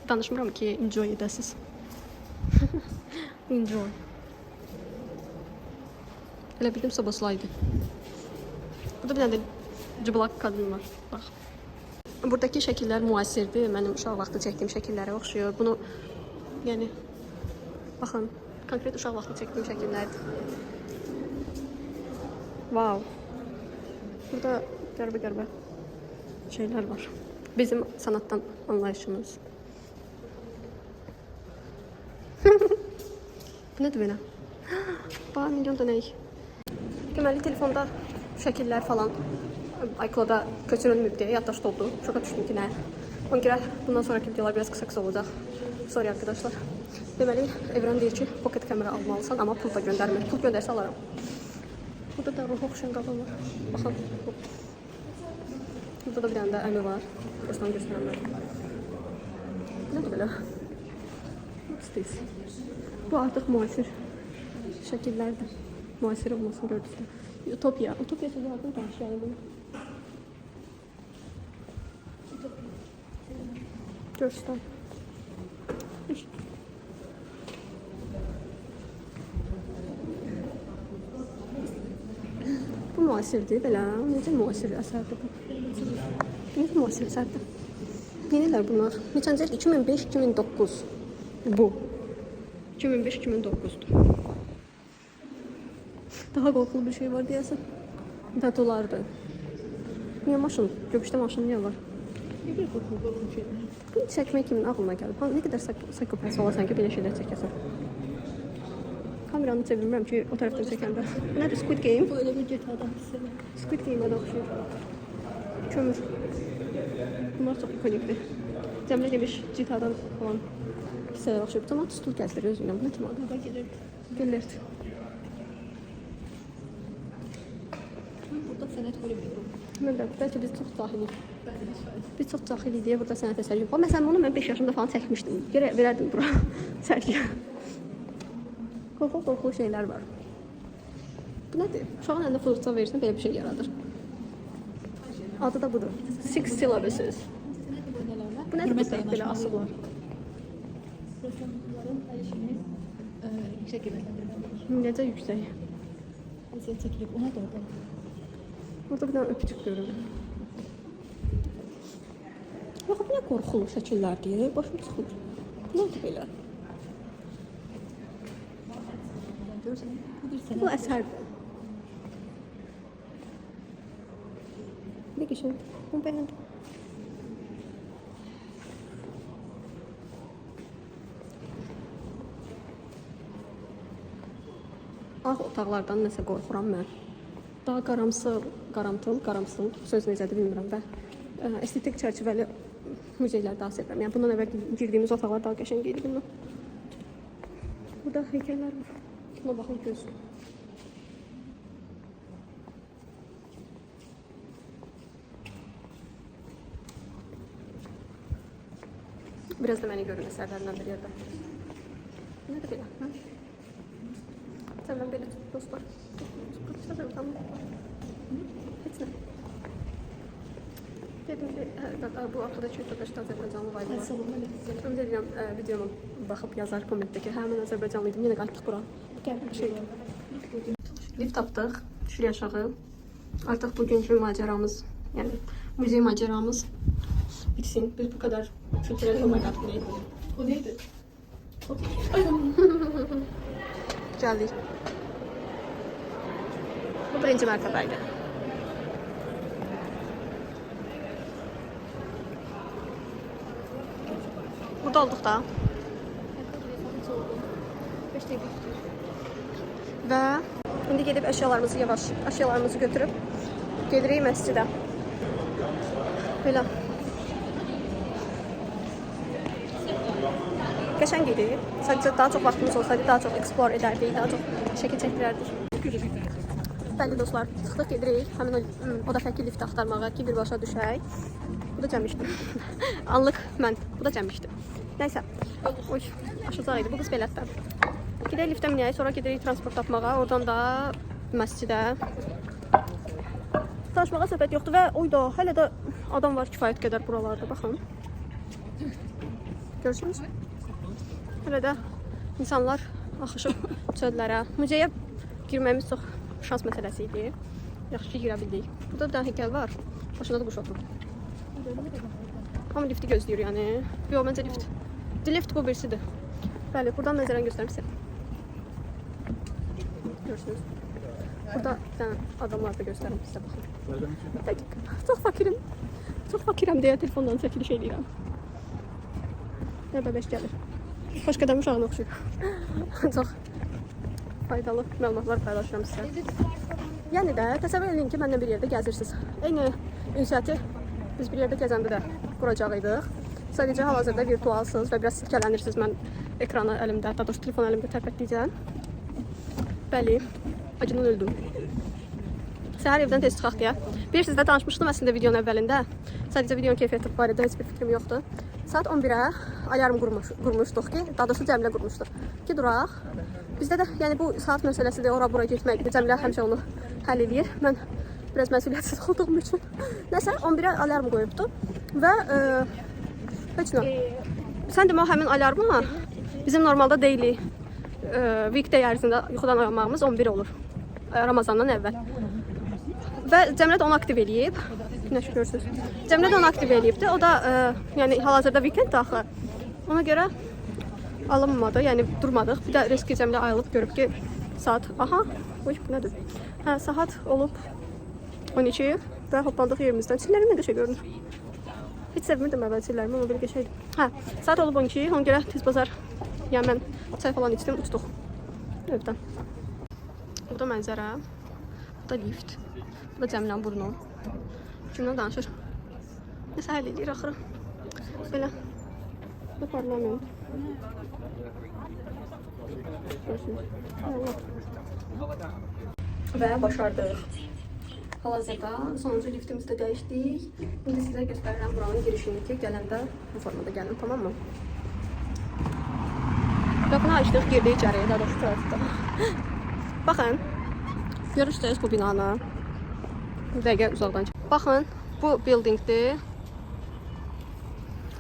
Danışmıram ki, enjoy edəsiz. Enjoy. Elə bildim sobaslaydı. Burada bir dənə də cıblaq qadın var. Bax. Buradakı şəkillər müasirdir. Mənim uşaq vaxtı çəkdiyim şəkillərə oxşuyur. Bunu, yəni, baxın, konkret uşaq vaxtı çəkdiyim şəkillərdir. Wow. Burada qəribə şeylər var. Bizim sanatdan anlayışımız. Bu nədir belə? Bax, milyon dönək. Deməli, telefonda şəkillər falan iCloud-a köçürülməyib deyə yaddaş doldu. Şoka düşdüm ki, nə? Ona görə bundan sonraki videolar biraz qısa olacaq. Sorry arkadaşlar. Deməli, Evren deyir ki, pocket kamera almalısan, amma pul da göndərmir. Pul göndərsə alaram. Burada da ruh oxşayan qadın var. Baxın. Burada da bir dənə də əmi var. Göstərəm göstərəm. Nədir belə? What's this? Bu artıq müasir şəkillərdir. Müasir olmasını gördükdə. Utopia. Utopia sözü haqqında danışayım bunu. Göstər. Bu müasirdir belə. Necə müasir əsərdir bu? Necə müasir əsərdir? Yenilər bunlar. Neçənci il? 2005-2009. Bu. 2005-2009'du. Daha korkulu bir şey var diyesen. Datolardı. Niye maşın? Göküşte maşın niye var? Ne kadar korkulu bir şey var? Bunu çekmek kimin aklına geldi? Ne kadar psikopat olasan ki böyle şeyler çekesin. Kameranı çevirmirəm ki o taraftan çəkəndə. Nədir Squid Game? Bu öyle bir GTA'dan hissediyorum. Squid Game'e de oxşuyur. Kömür. Bunlar çox ikonikdir. Cəmilə demiş GTA'dan falan hissələr oxşuyur. Tamam, stul gəzdirir özündən. Nə kimi adı? Baba gelirdi. Gelirdi. Bilmirəm, bəlkə biz çox daxilik. Biz çox daxilik deyə burada sənət əsəri yox. Məsələn, onu mən 5 yaşımda falan çəkmişdim. Gərək verərdim bura sərgiyə. Qorxu şeylər var. Bu nədir? Uşağın əlində fırça verirsən, belə bir şey yaradır. Adı da budur. 6 syllabuses. Bu nədir bu səhv belə asıqlar? Yüksek qiymətləndirmə. Necə yüksək? Əziyyət çəkilib, ona da orada. Burada bir dənə öpücük görürüm. Yox, bu nə qorxulu şəkillər deyir, başım çıxmır. Bu nədir belə? Görürsən, bu bir sənət. Bu əsərdir. Ne geçen? Bunu beğendim. Ağ otaqlardan nəsə qorxuram mən. Daha qaramtıl, söz necədir bilmirəm və estetik çərçivəli muzeylər daha sevirəm. Yəni bundan əvvəl girdiyimiz otaqlar daha qəşəng idi bundan. Burada heykəllər var. Buna baxın göz. Biraz da məni görün əsərlərindən bir yerdə. Nədir belə? Səndən belə dostlar. Heç nə. Dedim ki, bu arkadakı yurttaşda Azərbaycanlı var. Ümid edirəm videoma baxıb yazar kommentdə ki, hə mən Azərbaycanlıydım, yenə qayıtdıq bura. Bu qəribə bir şeydir. Lift tapdıq, düşürük aşağı. Artıq bugünkü macəramız, yəni muzey macəramız bitsin. Biz bu kadar kültürel olmak hakkındayız. O neydi? Geldik. Bu birinci mertebeydi. Burada olduk da. Ve şimdi gelip eşyalarımızı götürüp gelirik məscidə. Belə. Qəşəng idi. Sadəcə daha çox vaxtımız olsaydı daha çox explore edərdik, daha çox şəkil çəkdirərdik. Bəli dostlar, çıxdıq gedirik. Həmin o dəfəki lifti axtarmağa ki, birbaşa düşək. Bu da cəmişdi. Anlıq mən. Bu da cəmişdi. Nəysə. Oy, aşacaq idi. Bu qız belətdən. Gedək liftə minək, sonra gedirik transport tapmağa. Oradan da məscidə. Danışmağa söhbət yoxdur və oyda hələ də adam var kifayət qədər buralarda. Baxın. Görürsünüz? Hələ də insanlar axışıb çöllərə. Muzeyə girməyimiz çox şans məsələsi idi. Yaxşı ki, girə bildik. Burada bir dənə heykəl var. Başında da quş oturur. Hamı lifti gözləyir yəni. Yox, məncə lift. Lift bu birisidir. Bəli, buradan nəzərən göstərim sizə. Görürsünüz. Burada bir dənə adamlar da göstərim sizə, baxın. Dəqiq. Çox fakirim. Çox fakirəm deyə telefondan çəkiliş edirəm. Nə bəbəş gəlir. Xoş qədəm uşağına oxşuyur. Çox faydalı məlumatlar paylaşıram sizə. Yəni də təsəvvür edin ki, mənlə bir yerdə gəzirsiniz. Eyni ünsiyyəti biz bir yerdə gəzəndə də quracaqıydıq. Sadəcə hal-hazırda virtualsınız və biraz silkələnirsiniz. Mən ekranı əlimdə, daha doğrusu telefon əlimdə tərpətdikcə. Bəli, acından öldüm. Səhər evdən tez çıxaq deyə. Bir sizlə danışmışdım əslində videonun əvvəlində. Sadəcə videonun keyfiyyəti barədə heç bir fikrim yoxdur. Saat 11-ə alarm qurmuşduq ki, daha doğrusu Cəmilə qurmuşduq ki, duraq. Bizdə də yəni bu saat məsələsidir, ora-bura getməkdir. Cəmilə həmişə onu həll edir. Mən biraz məsuliyyətsiz olduğum üçün. Nəsə 11-ə alarm qoyubdu və heç nə. Sən demə həmin alarmla bizim normalda daily weekday ərzində yuxudan oyanmağımız 11 olur. Ramazandan əvvəl. Və Cəmilə də onu aktiv eləyib. Günəş görürsünüz. Cəmilə də onu aktiv eləyibdi. O da yəni hal-hazırda weekend axı. Ona görə alınmadı, yəni durmadıq. Bir də riski Cəmilə ayılıb görüb ki, saat aha, bu nədir? Hə, saat olub 12 və hoplandıq yerimizdən. Çillərim nə qəşəng görünür. Heç sevmirdim əvvəl çillərimi, amma belə qəşəngdir. Hə, saat olub 12, ona görə tez bazar, yəni mən çay falan içdim, uçduq evdən. Burada mənzərə, burada lift, burada Cəmilənin burnu. Kimdən danışır? Nəsə həll edir axırı. Belə. Bu parlament. Və başardıq. Hal-hazırda sonuncu liftimizdə dəyişdik. İndi sizə göstərirəm buranın girişini ki, gələndə bu formada gəlin, tamam mı? Qapını açdıq, girdik içəriyə, daha doğrusu tərəfdə. Baxın, görürsünüz bu binanı. Bir dəqiqə uzaqdan çək. Baxın, bu buildingdir.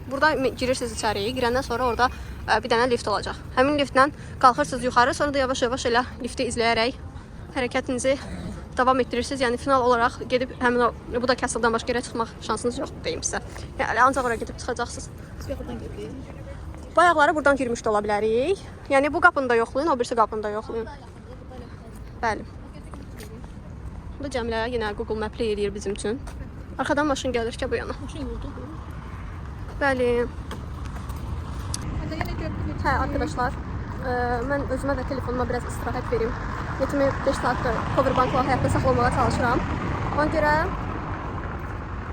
Burada girirsiniz içəriyə, girəndən sonra orada bir dənə lift olacaq. Həmin liftdən qalxırsınız yuxarı, sonra da yavaş-yavaş elə lifti izləyərək hərəkətinizi davam etdirirsiniz. Yəni final olaraq gedib həmin o bu da castle-dan başqa yerə çıxmaq şansınız yoxdur deyim sizə. Yəni ancaq ora gedib çıxacaqsınız. Bayaqları buradan girmiş də ola bilərik. Yəni bu qapını da yoxlayın, o birisi qapını da yoxlayın. Bəli. Bu da Cəmilə yenə Google Map-lə eləyir bizim üçün. Arxadan maşın gəlir ki, bu yana. Maşın yoldu. Bəli. Hə, arkadaşlar, mən özümə və telefonuma biraz istirahət verim. Yetimi 5 saatdır powerbankla həyatda saxlamağa çalışıram. Ona görə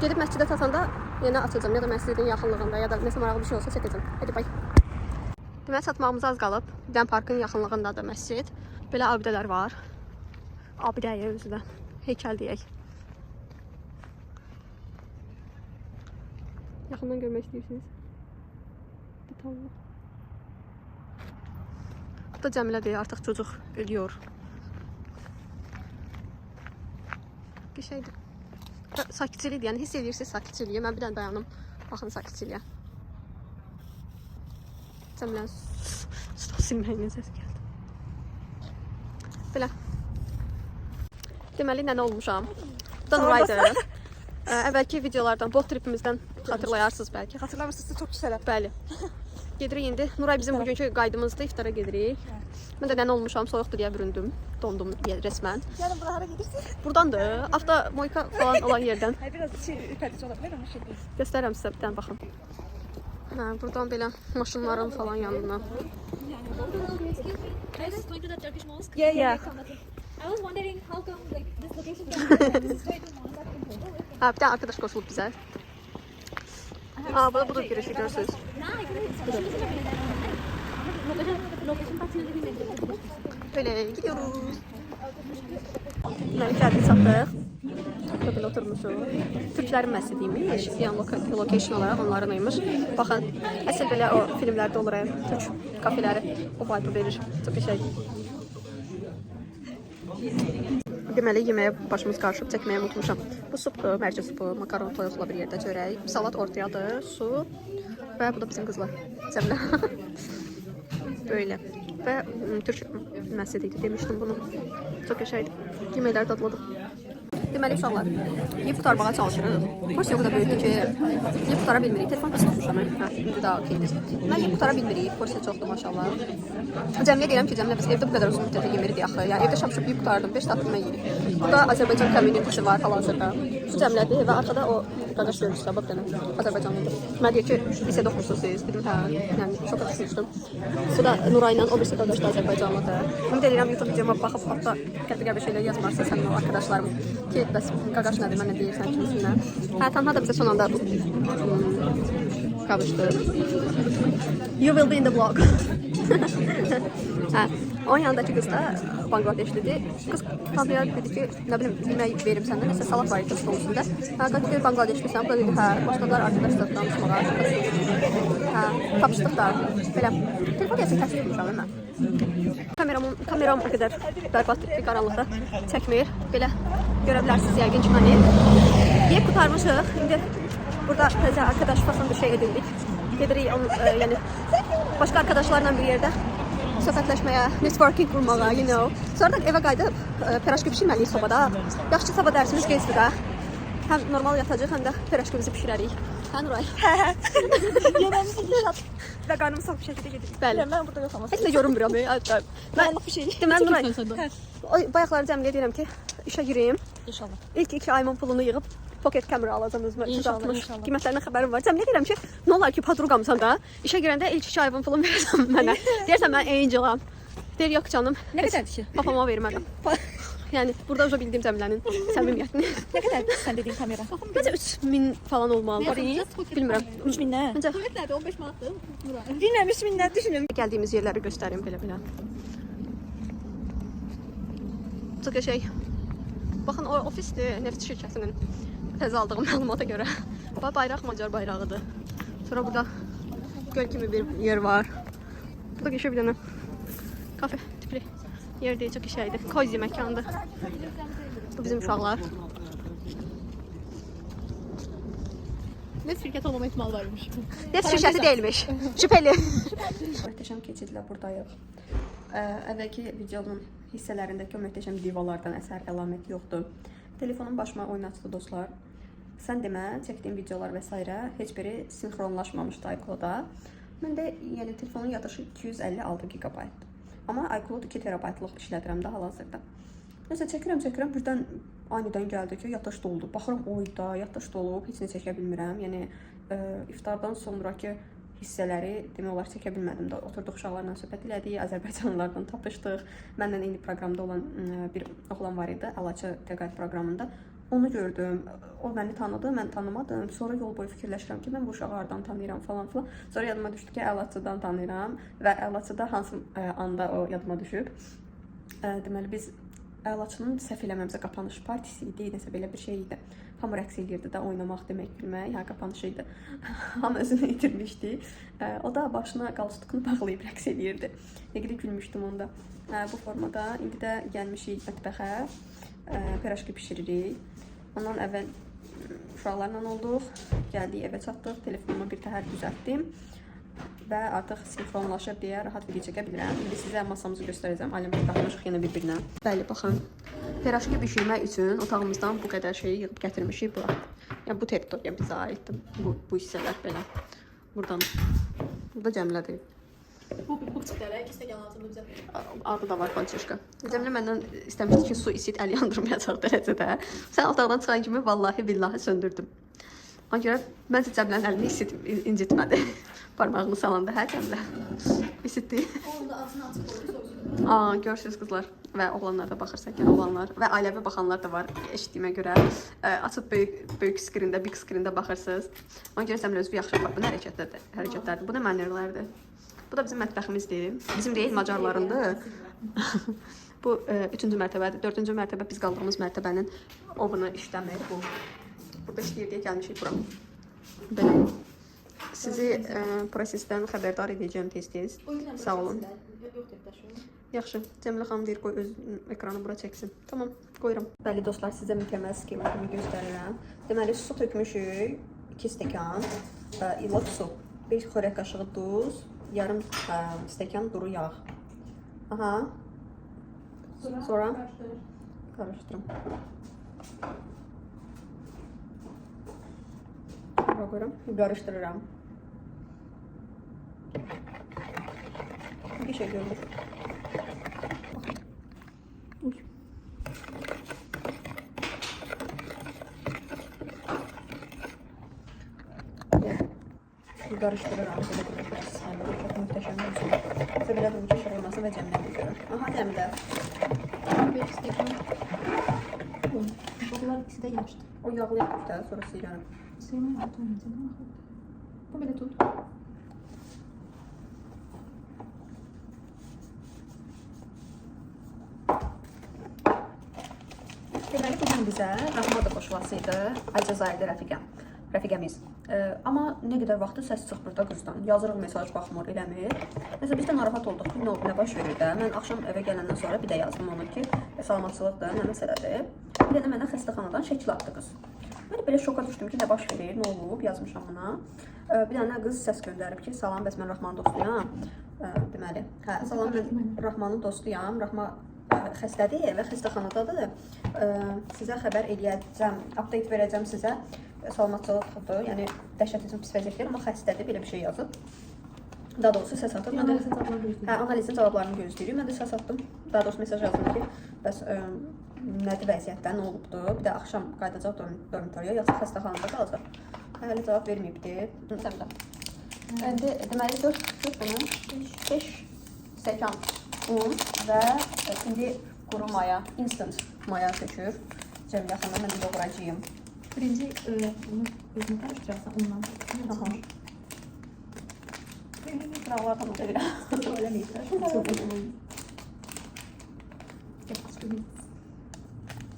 gedib məscidə çatanda yenə açacağım. Ya da məscidin yaxınlığında, ya da nəsə maraqlı bir şey olsa çəkəcəm. Hadi bay. Deməli, çatmağımız az qalıb. Dən parkın yaxınlığındadır məscid. Belə abidələr var. Abidəyə özü də. Heykəl deyək. Yaxından görmək istəyirsiniz. Detallı. Bu da Cəmilə deyir, artıq çocuq ölüyor. Qəşəngdir. Sakitçilikdir, yəni hiss edirsiniz sakitçiliyi. Mən bir dənə dayanım. Baxın sakitçiliyə. Cəmilənin stol silməyinin səsi gəldi. Belə. Deməli, nənə olmuşam. Bu da Nuraydır. Əvvəlki videolardan, bot tripimizdən xatırlayarsınız bəlkə. Hatırlamırsınız, çok güzel. Bəli. Gedirik indi. Nuray bizim bugünkü qaydımızda iftara gedirik. Mən də nənə olmuşam, soyuqdur deyə büründüm. Dondum resmən. Yani burada hara gidirsiniz? Buradandır. Avtomoyka falan olan yerdən. Biraz ürpədici olabilir ama şey değil. Göstərirəm sizə bir dənə baxın. Hə, buradan belə maşınların falan yanından. I just going to the Turkish mosque. Yeah. I was wondering how come like this location from straight to mosque. Hə, bir dənə arkadaş qoşulub bizə. Aa, bu da girişi görürsünüz. Böyle gidiyoruz. Deməli, gəldik çatdıq. Burada belə oturmuşuq. Türklərin məscidiymiş. Yəni, location olaraq onlarınıymış. Baxın, əsl belə o filmlərdə olur, Türk kafeləri. O vibe verir. Çox qəşəng. Deməli, yeməyə başımız qarışıb, çəkməyə unutmuşam. Bu supdur, mərci supu, makaron toyuqla bir yerdə çörək. Salat ortayadır, su və bu da bizim qızlar. Cəmilə. Böyle. Və Türk məscidiydi, demişdim bunu. Çox qəşəngdir. Yeməklər dadlıdır. Deməli, uşaqlar, yeyib qutarmağa çalışırıq. Porsiya o qədər böyükdür ki, yeyib qutara bilmirik. Telefon da tutmuşam, indi daha okeydir. Mən yeyib qutara bilmirik, porsiya çoxdur, maşallah. Cəmilə deyirəm ki, Cəmilə biz evdə bu qədər uzun müddətə yemirik axı. Yəni, evdə şapşıb yeyib qutardım, 5 daxilmə yeyirik. Burada Azərbaycan community var hal-hazırda. Şu Cəmilədir və arkada o qardaş görürsünüz, bax dənə, Azərbaycanlıdır. Mən deyir ki, lisədə oxursunuz siz, dedim, hə, yəni şoka düşmüşdüm. Bu da Nuray ilə o birisi qardaş da Azərbaycanlıdır. Ümid edirəm YouTube videoma baxıb, hatta qəlbə şeylər yazmarsınız sənin o arkadaşlarım ki, bəs qaqaş nədir, mən nə deyirsən kimisinə. Hə, Tanha da bizə son anda qavuşdu. You will be in the vlog. Hə, onun yanındakı qız da Bangladeşlidir. Qız Tanhaya dedi ki, nə bilim, yemək verim səndən, nəsə salat var idi stolun üstündə. Hə, qız dedi, Bangladeşlisən, bu da dedi, hə, başladılar arkadaşlar danışmağa. Hə, tapışdıq da, belə. Telefon gəlsin, təsvir etmişəm mən. Kameram o qədər bərbad bir qaranlıqda çəkmir. Belə görə bilərsiniz yəqin ki, hani. Yeyib qutarmışıq. İndi burada təzə arkadaş falan bir şey edildik. Gedirik, yəni başqa arkadaşlarla bir yerdə söhbətləşməyə, networking qurmağa, you know. Sonra da evə qayıdıb piraşki pişirməliyik sobada. Yaxşı sabah dərsimiz keçdi də. Həm normal yatacaq, həm də piraşkimizi pişirərik. Hə, Nuray? Hə. Yemeğimizi inşaat ve karnımız sağ bir şekilde yedik. Bəli. Ben burada yoxamaz. Heç də görünmürəm. Mən bir şey. Deməli, Nuray, bayaqları Cəmilə deyirəm ki, işə gireyim. İnşallah. İlk 2 ayımın pulunu yığıb pocket kamera alacağım özümə. İnşallah, 360 inşallah. qiymətlərindən xəbərim var. Cəmilə deyirəm ki, nə olar ki, padruqamsan da, işə girəndə ilk 2 ayımın pulunu verəcəm mənə. Deyirsən, mən angelam. Deyir, yox canım. Ne kadardı ki? Papama vermərəm. Yəni, burada uca bildiyim Cəmilənin səmimiyyətini. Ne kadardı sen dediğin kamera? Məncə 3000 falan olmalı. Bilmirəm. 3000 ne? Məncə Nerede 15 manattı? Bilmem 3000 ne düşünüyorum. gəldiyimiz yerləri göstərim belə-belə. Çox qəşəng. Baxın, o ofisdir, neft şirkətinin təzə aldığım məlumata görə. Bayraq Macar bayrağıdır. Sonra burada göl kimi bir yer var. Burada geçiyor bir dənə kafe tipli yer değil, çok şeydir. Cozy məkandır. Bu bizim uşaqlar. Net şirket olmama ihtimal varmış. Neft şirkəti deyilmiş. Şüpheli. Möhtəşəm keçidlə buradayıq. Əvvəlki videonun hissələrindəki o möhtəşəm divalardan əsər əlamət yoxdur. Telefonum başıma oynaçdı dostlar. Sən demə, çəkdiyim videolar və s. heç biri sinxronlaşmamışdı iCloud-a. Məndə yəni telefonun yatışı 256 GB. Amma iCloud 2 TB-lıq işlədirəm də hal-hazırda. Nəsə çəkirəm, birdən anidən gəldi ki, yatış doldu. Baxıram, oyda, yatış dolub, heç nə çəkə bilmirəm. Yəni iftardan sonraki hissələri demək olar çəkə bilmədim də. Oturduq uşaqlarla söhbət elədik, Azərbaycanlılardan tapışdıq. Məndən eyni proqramda olan bir oğlan var idi, Alaçı təqaüd proqramında. Onu gördüm, o məni tanıdı, mən tanımadım. Sonra yol boyu fikirləşirəm ki, mən bu uşağı hardan tanıyıram falan filan. Sonra yadıma düşdü ki, Əlaçıdan tanıyıram və Əlaçıda hansı anda o yadıma düşüb. Deməli biz Əlaçının səhv eləməmizə qapanış partisi idi, nəsə belə bir şey idi. Hamı rəqs edirdi də, oynamaq demək bilmək, ya qapanış idi. Hamı özünü itirmişdi. O da başına qalstukunu bağlayıb rəqs edirdi. Ne qədər gülmüşdüm onda. Bu formada indi də gəlmişik mətbəxə, piraşki bişiririk. Ondan əvvəl uşaqlarla olduq, gəldik evə çatdıq, telefonumu bir təhər düzəltdim və artıq sinxronlaşır deyə rahat video çəkə bilirəm. İndi sizə masamızı göstərəcəm. Alimdə baxmışıq yenə bir-birinə. Bəli, baxın. Piraşki bişirmək üçün otağımızdan bu qədər şeyi yığıb gətirmişik bura. Yəni bu territoriya bizə aiddir. Bu hissələr belə. Burada Cəmilədir. Bu tiplərə 2 stəkan altında bizə verir. Adı da var Pançeşka. Cəmilə məndən istəmişdi ki, su isit, əl yandırmayacaq dərəcədə. Sən otaqdan çıxan kimi vallahi billahi söndürdüm. Ona görə məncə Cəmilənin əlini incitmədi. Parmağını salanda, hə Cəmilə? İsitdi. Onu da altına atıb qoydu. Görürsünüz qızlar və oğlanlar da baxırsa, oğlanlar və ailəvi baxanlar da var eşitdiyimə görə. Açıb böyük skrində, big skrində baxırsınız. Ona görə Cəmilə özü yaxşı baxır. Bu nə hərəkətlərdir? Bu nə mənərlərdir? Bu da bizim mətbəximizdir. Bizim deyil, Macarlarındır. Bu 3-cü mərtəbədir. 4-cü mərtəbə biz qaldığımız mərtəbənin ovunu işləmir. Burada işləyir deyə gəlmişik bura. Belə. Sizi prosesdən xəbərdar edəcəm tez-tez. Sağ olun. Yaxşı. Cəmilə xanım deyir, qoy öz ekranı bura çəksin. Tamam, qoyuram. Bəli dostlar, sizə mükəmməl skematımı göstərirəm. Deməli, su tökmüşük. 2 stəkan ilıq su. 1 xörək qaşığı duz. Yarım stəkan duru yağ. Aha. Sonra karıştırım. Bura qoyuram. Qarışdırıram. Bir şey görmür. Qarışdırıram. Çok muhteşem bir şey. Size biraz ucu şırılması ve Cəmilə görür. Aha Cəmilə. 5 stəkan. Bunlar ikisi də yaşdı. O yağlı yapmış da sonra sıyırarım. Sıyırmayı atmayacağım. Bu belə tut. Deməli bugün bizə Rahma da qoşulası idi. Alcəzairdə rəfiqəmiz. Amma nə qədər vaxtı səs çıxmır da qızdan. Yazırıq mesaj baxmır, eləmir. Nəsə biz də narahat olduq ki, nə baş verir də. Mən axşam evə gələndən sonra bir də yazdım ona ki, salamatçılıqdır, nə məsələdir. Bir də mənə xəstəxanadan şəkil atdı qız. Mən belə şoka düşdüm ki, nə baş verir, nə olub, yazmışam ona. Bir dənə qız səs göndərib ki, salam, bəs mən Rahmanın dostuyam. Deməli, salam, mən Rahmanın dostuyam. Rahma xəstədir və xəstəxanadadır. Sizə xəbər eləyəcəm, update verəcəm sizə. Salamatçılıqdır, yəni dəhşət üçün pis vəziyyətdir, amma xəstədir, belə bir şey yazıb. Daha doğrusu səs atıb. Analizin cavablarını gözləyirik. Mən də səs atdım. Daha doğrusu mesaj yazdım ki, bəs nədir vəziyyətdə, nə olubdur? Bir də axşam qayıdacaq dormitoriya, yoxsa xəstəxanada qalacaq. Hələ cavab verməyibdir. İndi deməli 5 stəkan un və indi quru maya, instant maya tökür. Cəmilə xanım, mən də doğrayacağım. Birinci bunu özünü karıştırarsan ondan. Aha. Sıralardan da bir. Öyle değil.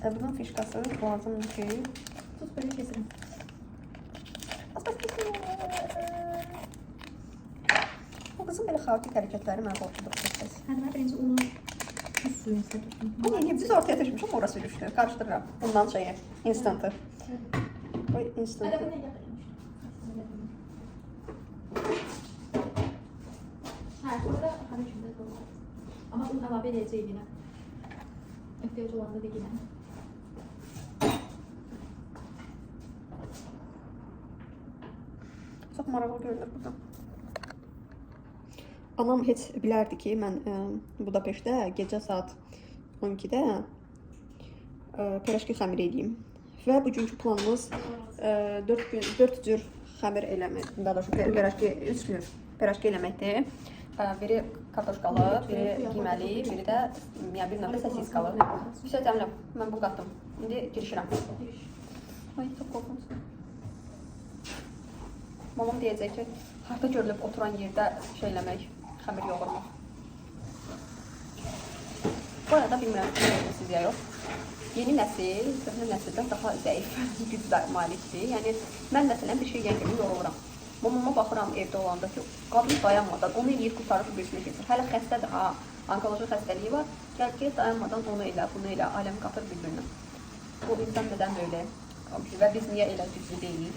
Bunun fişkası lazımdır ki. Tut böyle keselim. Bu qızın belə xaotik hərəkətləri mənə qorxudur çox. Hadi ben birinci unu tuz suyun üstüne tuttum. Bu niye biz ortaya taşımışım orası düştü. Karıştırıram. Bundan şeyi. Instantı. Koy instantı. Ha, burada hani şunda kalır. Ama un əlavə edəcəyik yine. Ehtiyac olanda da yine. Çox maraqlı görünür burada. Anam heç bilərdi ki, mən Budapeştdə gecə saat 12-də piraşki xəmir edeyim. Və bugünkü planımız 4 cür xəmir eləmək, daha doğrusu piraşki 3 cür piraşki eləməkdir. Biri kartoşkalı, biri qiyməli, biri də yəni bir növ sosiskalı. Üstə Cəmilə, mən bu qatdım. İndi girişirəm. Ay, çox qorxunç. Mamam deyəcək ki, harda görülüb oturan yerdə şey eləmək, xəmir yoğurmaq. Bu arada bilmirəm, siz ya yox. Yeni nəsil, köhnə nəsildən daha zəif güc malikdir. Yəni, mən məsələn bir şey yeyən kimi yoğururam. Mamama baxıram evdə olanda ki, qadın dayanmadan onu eləyir, qurtarır, birisini keçir. Hələ xəstədir, ha, onkoloji xəstəliyi var. Gəl ki, dayanmadan onu elə, bunu elə, aləm qatır bir-birinə. Bu insan nədən böyle? Və biz niyə elə güclü deyilik?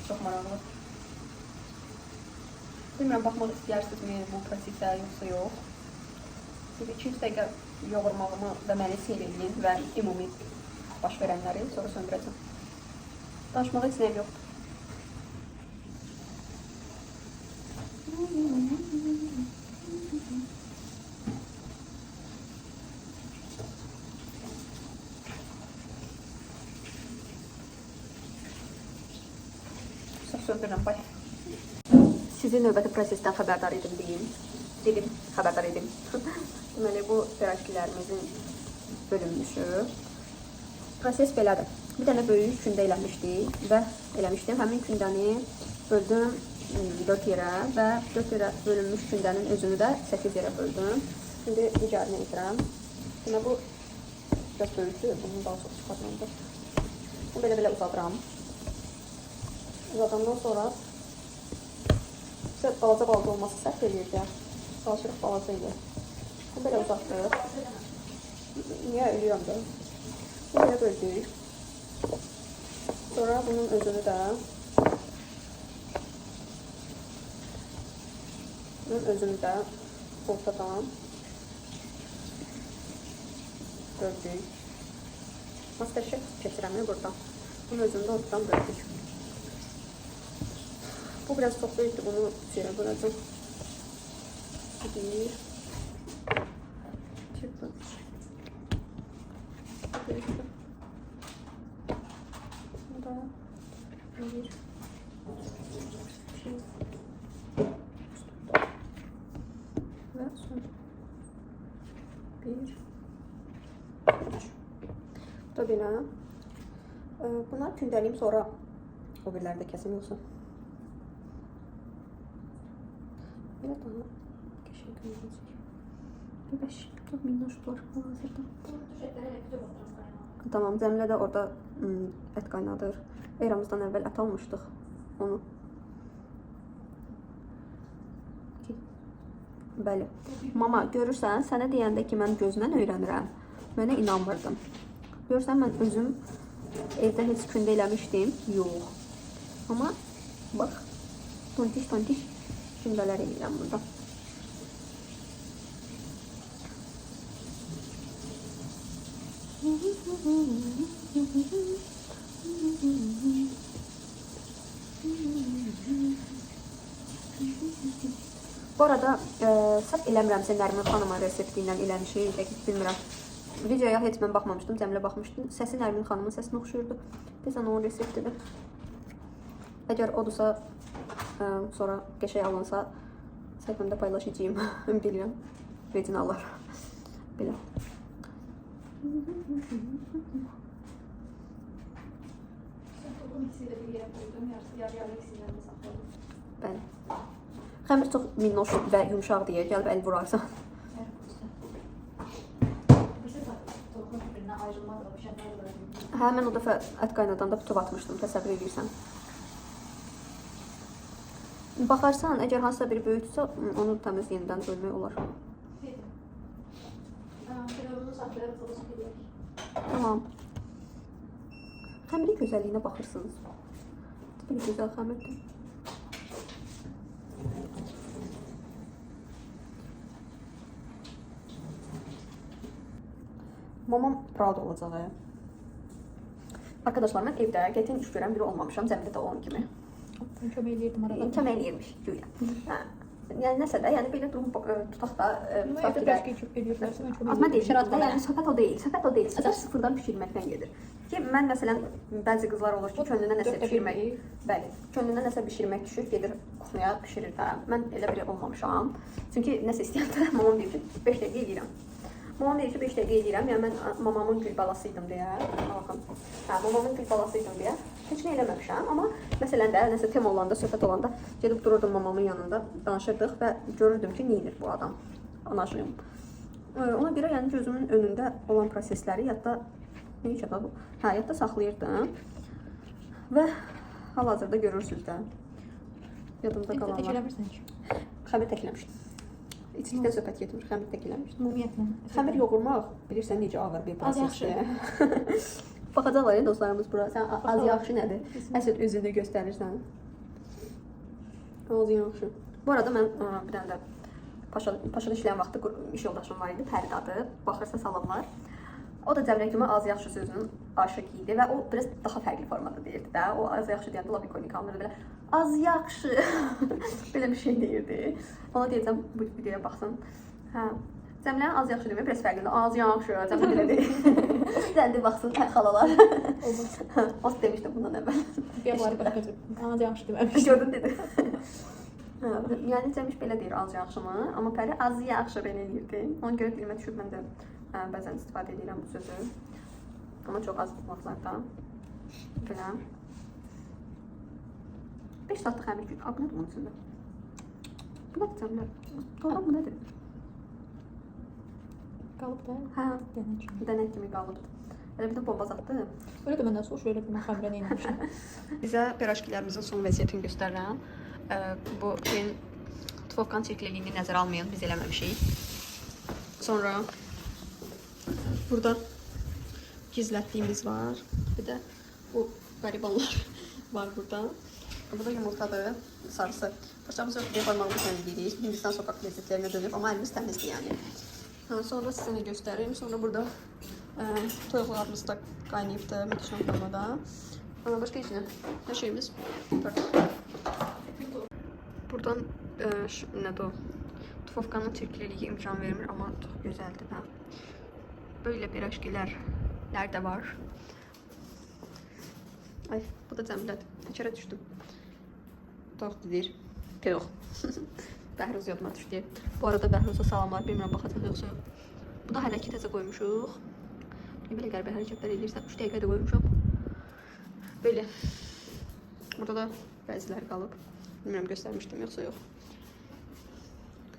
Çox maraqlı. Bilmirəm, baxmaq istəyərsinizmi bu prosesə, yoxsa yox. 200 dəqiqə yoğurmağımı və məni seyr edin və ümumi baş verənləri sonra söndürəcəm. Danışmağa heç nəyim yoxdur. Söndürürəm, bay. Sizi növbəti prosesdən xəbərdar edim deyim. Xəbərdar edim. Deməli, bu piraşkilərimizin bölünmüşü. Proses belədir. Bir dənə böyük kündə eləmişdim. Həmin kündəni böldüm 4 yerə və 4 yerə bölünmüş kündənin özünü də 8 yerə böldüm. Şimdi digərini edirəm. Deməli, bu biraz böyükdür. Bunun daha çox çıxarlandır. Bunu belə uzadıram. Uzadandan sonra balaca olması səhv eləyir ya. Çalışırıq balaca eləyir. Bunu belə uzatdıq. Niyə ölüyorum da? Bunu belə böldük. Sonra bunun özünü də ortadan böldük. Masterchef keçirəm buradan. Bunun özünü də ortadan böldük. Bu biraz çok büyüktü, bunu içeri bırakacağım. Bir. Çıktı. Bu da. Bir. İki. Ve son. Bir. Üç. Bu da belə. Bunlar kündəliyim, sonra o birləri də kəsim yoxsa. Biraz daha geçen görünecek. 5. Çok minnoşlar hazırda. Tamam, Cəmilə də orada ət qaynadır. Eramızdan əvvəl ət almışdıq onu. Bəli. Mama, görürsən, sənə deyəndə ki, mən gözdən öyrənirəm. Mənə inanmırdım. Görürsən, mən özüm evdə heç kündə eləmişdim. Yox. Amma bax, tontiş kündələr eləyirəm burada. Bu arada səhv eləmirəmsə Nərmin xanımın resepti ilə eləmişik, bilmirəm. Videoya heç mən baxmamışdım, Cəmilə baxmışdım. Səsi Nərmin xanımın səsinə oxşuyurdu. Desən onun reseptidir. Əgər odursa, sonra qəşəng alınsa, səhvimdə paylaşacağım. Bilirəm. Regionallar. Belə. Bəli. Xəmir çox minnoş və yumşaq deyə gəlib əl vurarsan. Ayrılmaz da bir şey. Hə, mən o dəfə ət qaynadanda bütöv atmışdım, təsəvvür edirsən. Baxarsan, əgər hansısa biri böyükdürsə, onu təmiz yenidən bölmək olar. Tamam. Xəmirin gözəlliyinə baxırsınız. Bir gözəl xəmirdir. Mamam proud olacaq. Arkadaşlar, mən evdə qətiyyən iş görən biri olmamışam, Cəmilə də onun kimi. Kömək eləyirdim arada. Kömək eləyirmiş, güya. Yəni nəsə də, yəni belə durum tutaq da, tutaq ki də. Azma deyil, yəni söhbət o deyil, söhbət o deyil. Söhbət sıfırdan pişirməkdən gedir. Ki, mən məsələn, bəzi qızlar olur ki, könlünə nəsə pişirmək, bəli, könlünə nəsə pişirmək düşür, gedir kuxnyaya pişirir də. Mən elə biri olmamışam. Çünki nəsə istəyəndə mamam deyir ki, 5 dəqiqə eləyirəm. Mamam deyir ki, 5 dəqiqə eləyirəm, yəni mən mamamın gül balasıydım deyə. Baxın, hə, mamamın gül balasıydım deyə. Heç nə eləməmişəm, amma məsələn də, nəsə tema olanda, söhbət olanda gedib dururdum mamamın yanında, danışırdıq və görürdüm ki, neyinir bu adam, anacığım. Ona görə yəni gözümün önündə olan prosesləri yadda, yadda saxlayırdım və hal-hazırda görürsünüz də, yadımda qalanlar. Tək eləmirsən ki? Xəmir təkləmişdim. İçlikdən söhbət getmir, xəmir təkləmişdim. Mumiyyətlə. Xəmir yoğurmaq, bilirsən necə ağır bir prosesdir. Baxacaqlar ya dostlarımız bura. Sən az yaxşı nədir? Əsl özünü göstərirsən. Az yaxşı. Bu arada mən bir dənə də Paşada işləyən vaxtı iş yoldaşım var idi, Pərid adı. Baxırsa salamlar. O da Cəmilə kimi az yaxşı sözünün aşık idi və o biraz daha fərqli formada deyirdi də. O az yaxşı deyəndə labikonik alınırdı belə. Az yaxşı. Belə bir şey deyirdi. Ona deyəcəm bu videoya baxsın. Hə. Cəmilə az yaxşı demək biraz fərqlidir. Az yaxşı, Cəmilə belə deyir. Sən də baxsın xalalar. O demişdi bundan əvvəl. Bir var baxacaq. Az yaxşı deməmiş. Gördün dedi. Yəni Cəmiş belə deyir az yaxşımı, amma Pəri az yaxşı belə deyirdi. Ona görə dilimə düşüb mən də bəzən istifadə edirəm bu sözü. Amma çox az vaxtlarda. Belə. 5 saatlıq xəmir gün. Bu nədir bunun içində? Bu nədir Cəmilə? Doğru bu nədir? Qalıb da. Hə, Dənək kimi. dənək kimi qalıbdır. Elə bir də bomba zatdır. Öyle də məndən soruş, öyle bir mən xəmirə neyləmişəm. Bizə piraşkilərimizin son vəziyyətini göstərirəm. Bu gün Tufovkan çirkliliyini nəzərə almayın, biz eləməmişik. Sonra burada gizlətdiyimiz var. Bir də bu qaribanlar var burada. Bu da yumurtadır, sarısı. Fırçamız yox, deformalımız təmizləyirik. Hindistan sokaq lezzetlərinə dönüb, amma əlimiz təmizdir yəni. Sonra sizə nə göstərim. Sonra burada toyuqlarımız da qaynayıbdır mütəşəm formada. Başqa heç nə? Hər şeyimiz burada. Buradan nədir o? Tufovkanın çirkliliyi imkan vermir, amma çox gözəldir. Böyle piraşkilər də var. Ay, bu da Cəmilədir. Təkərə düşdüm. Toyuq deyir. Toyuq. Bəhruz yadıma düşdü. Bu arada Bəhruza salamlar. Bilmirəm baxacaq yoxsa. Bu da hələ ki təzə qoymuşuq. Belə qəribə hərəkətlər edirsən. 3 dəqiqə də qoymuşam. Böyle. Burada da bəziləri qalıb. Bilmirəm göstərmişdim yoxsa yox.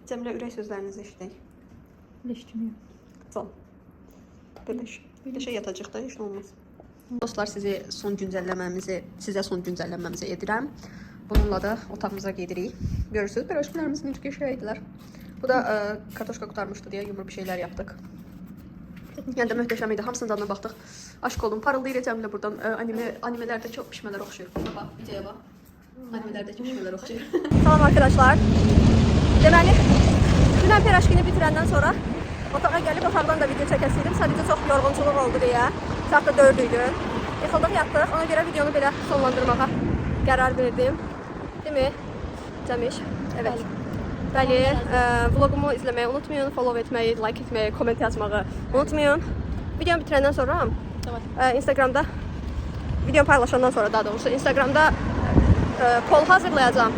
Cəmilə ürək sözlərinizi eşidək. Leş kimi. Sağ ol. Belə şey yatacaq da heç nə olmaz. Dostlar, sizə son güncəlləməmizi edirəm. Bununla da otağımıza gedirik. Görürsünüz, piraşkilərimiz necə qəşəngdilər. Bu da kartoşka qutarmışdı deyə yumru bir şeylər yapdıq. Yəni də möhtəşəm idi. Hamısının dadına baxdıq. Aşk oldum. Parıldayır Cəmilə buradan. Animelərdə çox pişmələr oxşuyur. Bax, videoya bax. Animelerdeki pişmələr oxşuyur. Salam arkadaşlar. Deməli, dünən piraşkini bitirəndən sonra otağa gəlib otaqdan da video çəkəsiydim. Sadəcə çox yorğunçuluq oldu deyə. Saat da 4 idi. Yıxıldıq, yatdıq. Ona görə videonu belə sonlandırmağa qərar verdim. Değil mi? Cəmiş? Evet. Bəli, vlogumu izləməyi unutmayın, follow etməyi, like etməyi, komment yazmağı unutmayın. Videomu bitirəndən sonra Instagramda, videomu paylaşandan sonra daha doğrusu Instagramda poll hazırlayacağım.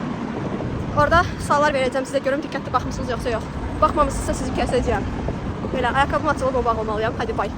Orada suallar verəcəm sizə, görüm diqqətli baxmısınız yoxsa yox. Baxmamısınızsa sizi kəsəcəm. Belə, ayaqqabım açılıb o bağlamalıyam. Hadi, bay.